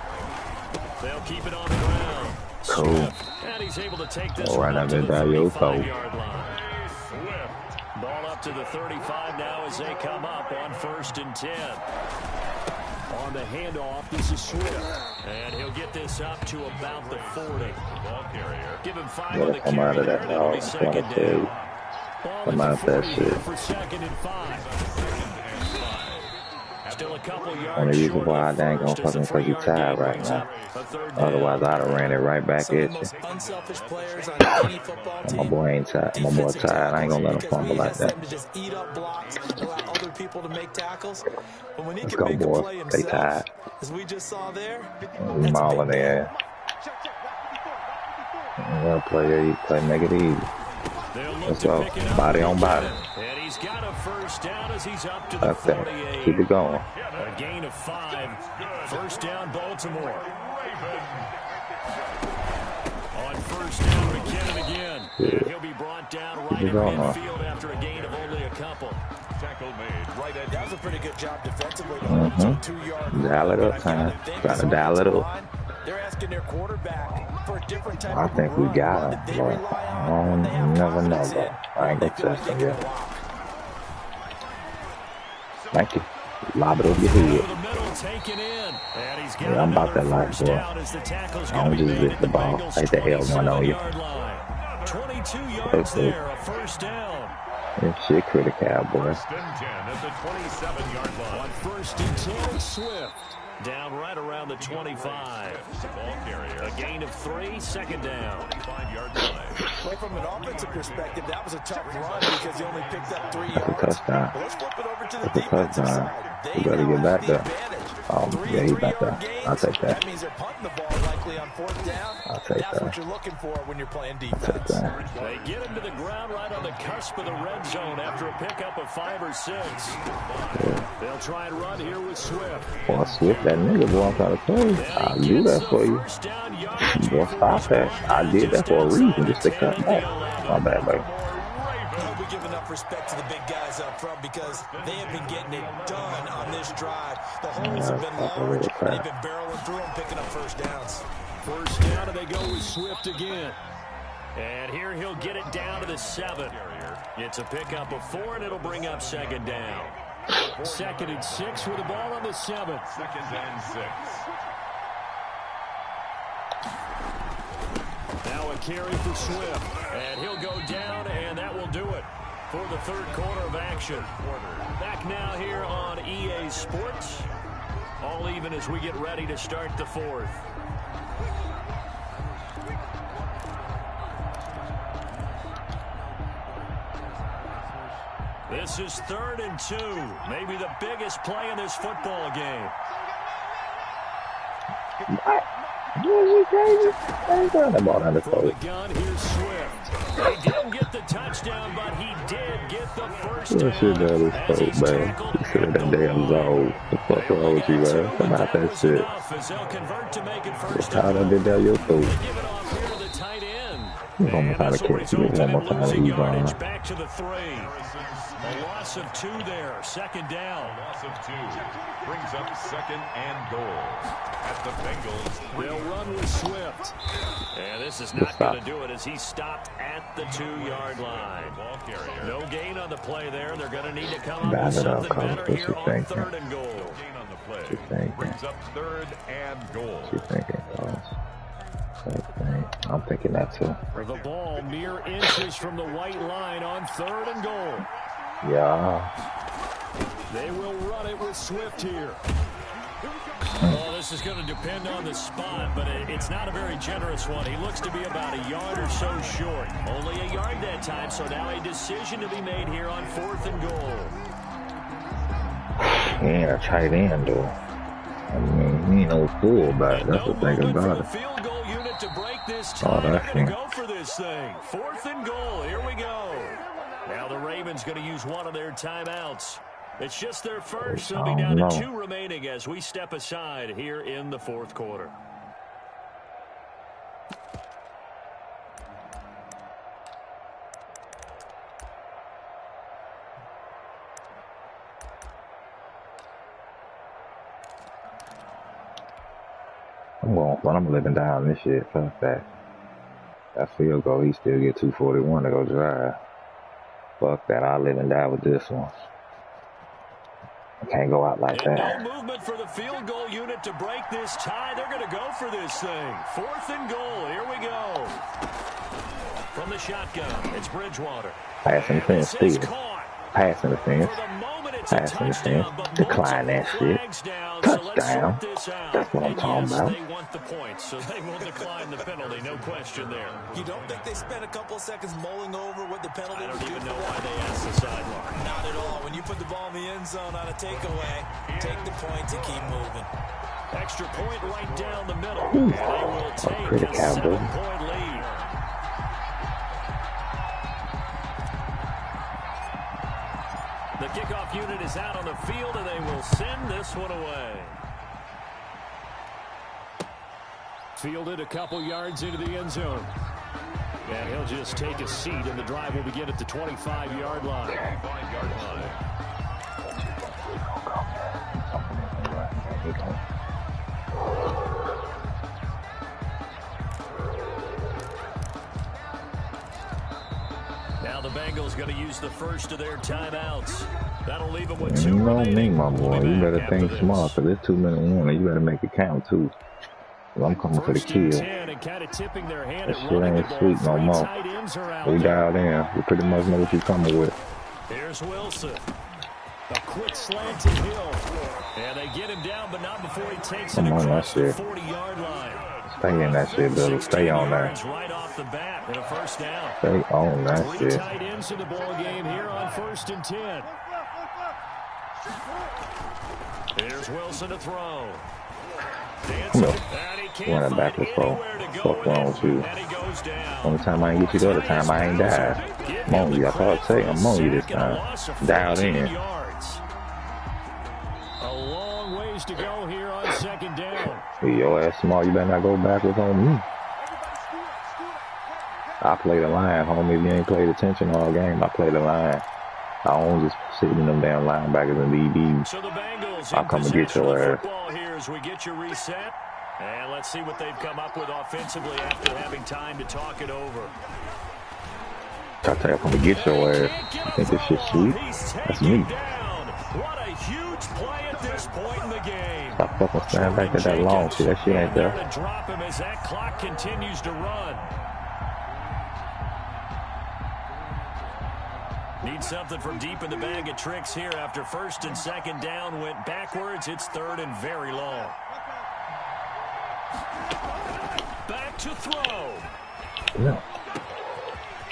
They'll keep it on the ground. Cool. Swift, and he's able to take this right one out to the there, yo, 35-yard line. Swift. Ball up to the 35 now as they come up on 1st and 10. On the handoff, this is Swift. And he'll get this up to about the 40. Ball carrier. Give him 5 on the Come carry out of there. that That'll be dog. 2nd down. Come out of that shit. For 2nd and 5. Still a couple yards. Only reason why I ain't gonna fucking take you tired right now. Otherwise, I'd have ran it right back at you. Unselfish players on any football team. My boy ain't tired. My boy tired. I ain't gonna let him fumble like that. Just eat up blocks, allow other people to make tackles. But when he Let's can go, make a boy. play Stay himself, tired. as we just saw there, We mauling there. Well, player, you play, make it easy. Let's go. Body on body. he's got a first down as he's up to the Okay. 48. Keep it going. A gain of 5. First down, Baltimore. On first down, McKinnon again. And he'll be brought down right in midfield after a gain of only a couple. Tackle made right at That was a pretty good job defensively. To hold it to a 2-yard Dial it up, time. Trying to dial it up. They're asking their quarterback for a different type I of think we run got that him, they but rely I on don't when they have never know, confidence bro. in. I ain't gonna They feel test like him they yet. can block. Thank you. Lob it over your head. Over the middle, taken in. And he's got Yeah, I'm about another that life, first boy. down as the tackle's I going don't to be just made lift at the the ball. Bengals' Take the L1 on you. 27-yard line. 22 yards Perfect. there, a first down. That shit critical, boy. first and 10 at the 27-yard line. On first and 10, Swift. Down right around the 25. Ball carrier. A gain of 3, second down. 5-yard line. Well, from an offensive perspective, that was a tough run because he only picked up 3 That's a yards. touchdown. But let's flip it over to the That's a defensive touchdown. side. We They better now get have back the there. advantage. Yeah, he's back there. 3-yard I'll take gains. that. That means they're punting the ball likely on 4th down. I'll take That's that. what you're looking for when you're playing Take defense. that. They get him to the ground right on the cusp of the red zone after a pickup of 5 or 6. They'll try and run here with Swift. Boy, Swift, that nigga, boy, I'm trying to tell you. I'll do that for you. First down yardage Boy, stop that. I did that for a reason, just to cut back. My bad, baby. I hope we give enough respect to the big guys up front because they have been getting it done on this drive. The holes have been large, and they've been barreling through them, picking up first downs. First down, and they go with Swift again. And here he'll get it down to the 7. It's a pickup of 4, and it'll bring up second down. Second and 6 with the ball on the 7. Second and 6. Now a carry for Swift. And he'll go down, and that will do it for the third quarter of action. Back now here on EA Sports. All even as we get ready to start the fourth. This is 3rd and 2. Maybe the biggest play in this football game. What? Was you crazy? I ain't throwing that ball down the From throat. the gun, here's Swift. He didn't get the touchdown, but he did get the first That shit down. down his As throat, he's man. tackled You said at that the damn line. zone. The fuck wrong with you, man? Come out that shit. As they'll convert to make it What first time I down. did down your throat? Give it off here to the tight end. One more And time to this will catch you. result One in more him time to losing ease on. yardage back to the 3. A loss of 2 there. Second down. Loss of 2 brings up second and goal at the Bengals. They'll run with Swift. And this is not going to do it as he stopped at the 2-yard line. Ball carrier. No gain on the play there. They're going to need to come up Dial with it up, something Coach. better What here you on thinking? 3rd and goal. Gain on the play What you thinking? brings up 3rd and goal. What you thinking, Coach? Same thing. I'm thinking that too. The ball mere inches from the white line on 3rd and goal. Yeah. They will run it with Swift here. Well, this is going to depend on the spot, but it's not a very generous one. He looks to be about a yard or so short. Only a yard that time, so now a decision to be made here on 4th and goal. He ain't a tight end, though. I mean, he ain't no fullback. That's the thing about it. Field goal unit to break this Oh, tie. They're that's going to right. go for this thing. 4th and goal. Here we go. Now the Ravens going to use one of their timeouts. It's just their first. They'll be down to 2 remaining as we step aside here in the 4th quarter. I'm going for it. I'm living down this shit. Fuck that. That field goal, he still get 241 to go drive. Fuck that. I'll live and die with this one. I can't go out like And that. no movement for the field goal unit to break this tie. They're going to go for this thing. 4th and goal. Here we go. From the shotgun, it's Bridgewater. Passing the fence, This is still. caught. Passing the fence. For the moment, it's a Passing the touchdown, fence. but Decline that multiple shit. flags down, so let's Touchdown. sort this out. That's what I'm And talking yes, about. they want the points, so they will decline the penalty. No question there. You don't think they spent a couple of seconds mulling over what the penalty I would don't do even for know them? why they asked the sideline. Not at all. When you put the ball in the end zone on a takeaway, take the points and keep moving. Extra point right down the middle. And they will take Pretty a cowboy. 7-point lead. kickoff unit is out on the field, and they will send this one away. Fielded a couple yards into the end zone. And he'll just take a seat, and the drive will begin at the 25-yard line. 25-yard line. Now the Bengals going to use the first of their timeouts. That'll leave them with 2 You know remaining. me, my boy. You better think smart, this. because it's 2 minute warning. You better make it count, too. Well, I'm coming for the kill. That shit ain't sweet no more. We dialed in. We pretty much know what you're coming with. Here's Wilson. A quick slanted hill. And they get him down, but not before he takes it across the 40-yard line. Stay in that shit, Bill. Stay on that. Right off the bat and a first down. Stay on that 3 shit. tight ends in the ball game here on 1st and 10. Here's Wilson to throw. Come on. Running back with throw. Fuck wrong with you. Only time I ain't get you the other time, I ain't died. I'm on you. I thought I'd say I'm on you this time. Dialed in. A long ways to go here on 2nd down. Hey, your ass small. You better not go backwards on me. I play the line, homie. If you ain't paid attention all game, I play the line. I don't just sit in them damn linebackers and DBs. So the Bengals I'll come and get your ass. Here as we get your reset. And let's see what they've come up with offensively after having time to talk it over. I tell you, I'm gonna get your ass. I think this shit's sweet. That's me. What a huge play at this point in the game. Stop fucking standing back at that long shit. That shit ain't there. Drop him as that clock continues to run. Need something from deep in the bag of tricks here after 1st and 2nd down went backwards. It's 3rd and very long. Back to throw. No.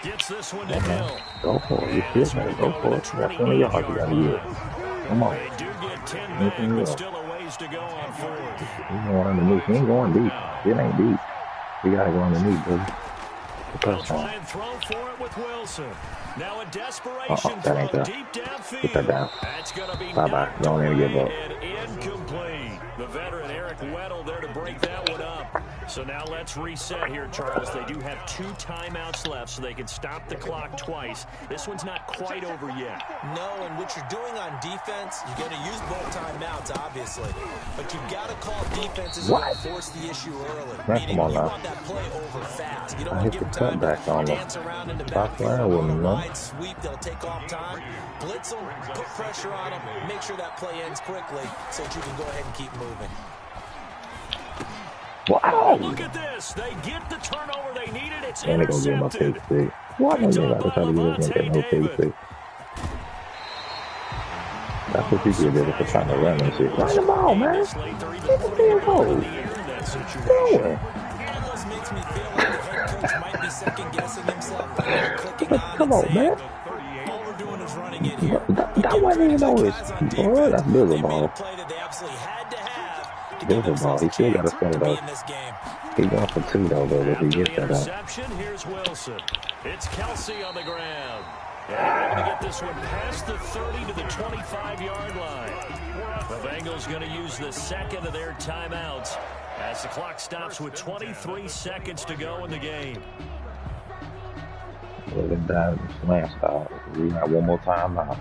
Gets this one to Hill. Go for it. You feel me? Go for it. That's 20 yards you gotta get. Come on. They do get 10 back, but still a ways to go on 4th. He's going underneath. He ain't going deep. It ain't deep. We gotta go underneath, baby. They'll try and throw for it with Wilson. Now a desperation that ain't throw there. deep downfield. Get that down. That's going to be Bye-bye. Don't even give up. and incomplete. The veteran Eric Weddle there to break that one up. So now let's reset here, Charles. They do have 2 timeouts left, so they can stop the clock twice. This one's not quite over yet. No, and what you're doing on defense, you're going to use both timeouts, obviously. But you've got to call defenses and force the issue early. Meaning you want that play over fast. You don't want to give them time to dance around in the backfield. On a wide sweep, they'll take off time. Blitz them, put pressure on them, make sure that play ends quickly so that you can go ahead and keep moving. Wow. Look at this. They get the turnover they needed. It's And they're going to give him a pick six. What? I'm going to try to get this nigga no pick six. That's what you get there for trying to run and shit. Run the ball, man. Get the damn hole. Going. Almost makes me feel like the head coach might be second-guessing himself. Come on, man. All we're doing is running it here. That wasn't even noticed. Boy, that's bizzle ball. Bizzle ball. He still got to set it up. He going for 2, though, if he gets that up. Here's Wilson. It's Kelsey on the ground. And they're going to get this one past the 30 to the 25-yard line. The Bengals going to use the 2nd of their timeouts as the clock stops with 23 seconds to go in the game. Well, then that slam stop. We got one more time now.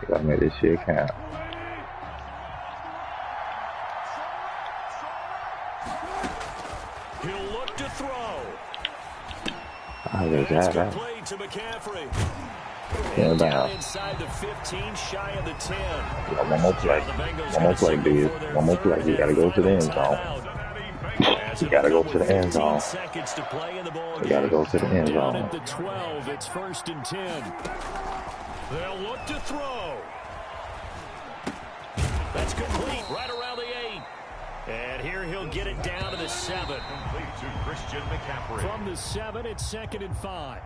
You gotta make this shit count. He'll look to throw. I just had that. Complete to McCaffrey. Down. Inside the 15, shy of the 10. Yeah, one more play. One more play, dude. One more play. You gotta go to the end zone. You gotta go to the end zone. You gotta go to the end zone. At the 12, it's 1st and 10. They'll look to throw. That's complete right around the 8. And here he'll get it down to the 7. Complete to Christian McCaffrey. From the 7, it's 2nd and 5.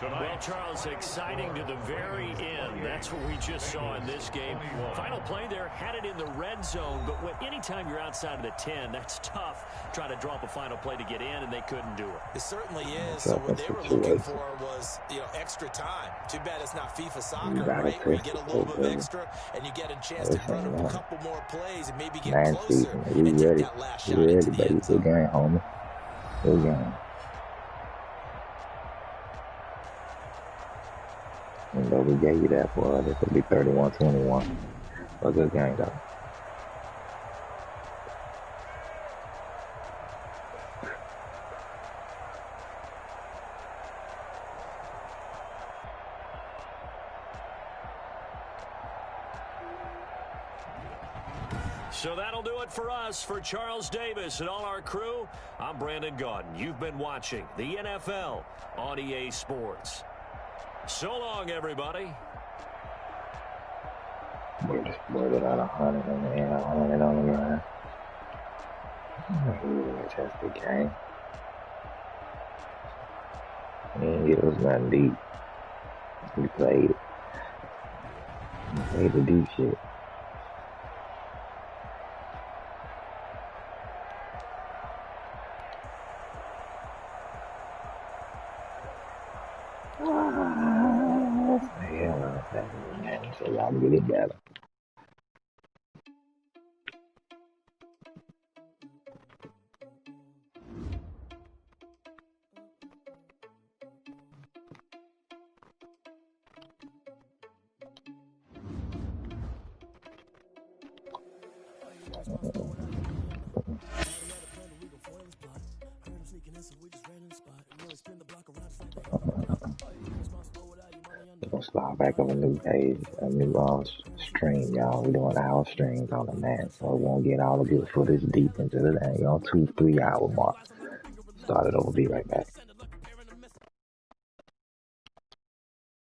Well, Charles, exciting to the very end. That's what we just saw in this game. Final play there, had it in the red zone, but anytime you're outside of the 10, that's tough. Trying to drop a final play to get in, and they couldn't do it. It certainly is. So what they were looking for was, extra time. Too bad it's not FIFA soccer, right? Where you get a little bit of extra, and you get a chance to run up a couple more plays and maybe get closer and take that last shot into the end zone. Good game, homie. Good game. And though we gave you that for this will be 31-21. A good game, though. So that'll do it for us. For Charles Davis and all our crew, I'm Brandon Gaudin. You've been watching the NFL on EA Sports. So long, everybody. Boy, just blurted out 100 in the air, 100 on the ground. That's the game. He didn't give us nothing deep. We played it. We played the deep shit. So y'all get it better. We'll slide back up a new page, a new stream, y'all. We're doing our streams on the Madden, so it won't get all the good footage deep into the 2-3 hour mark. Start it over, be right back.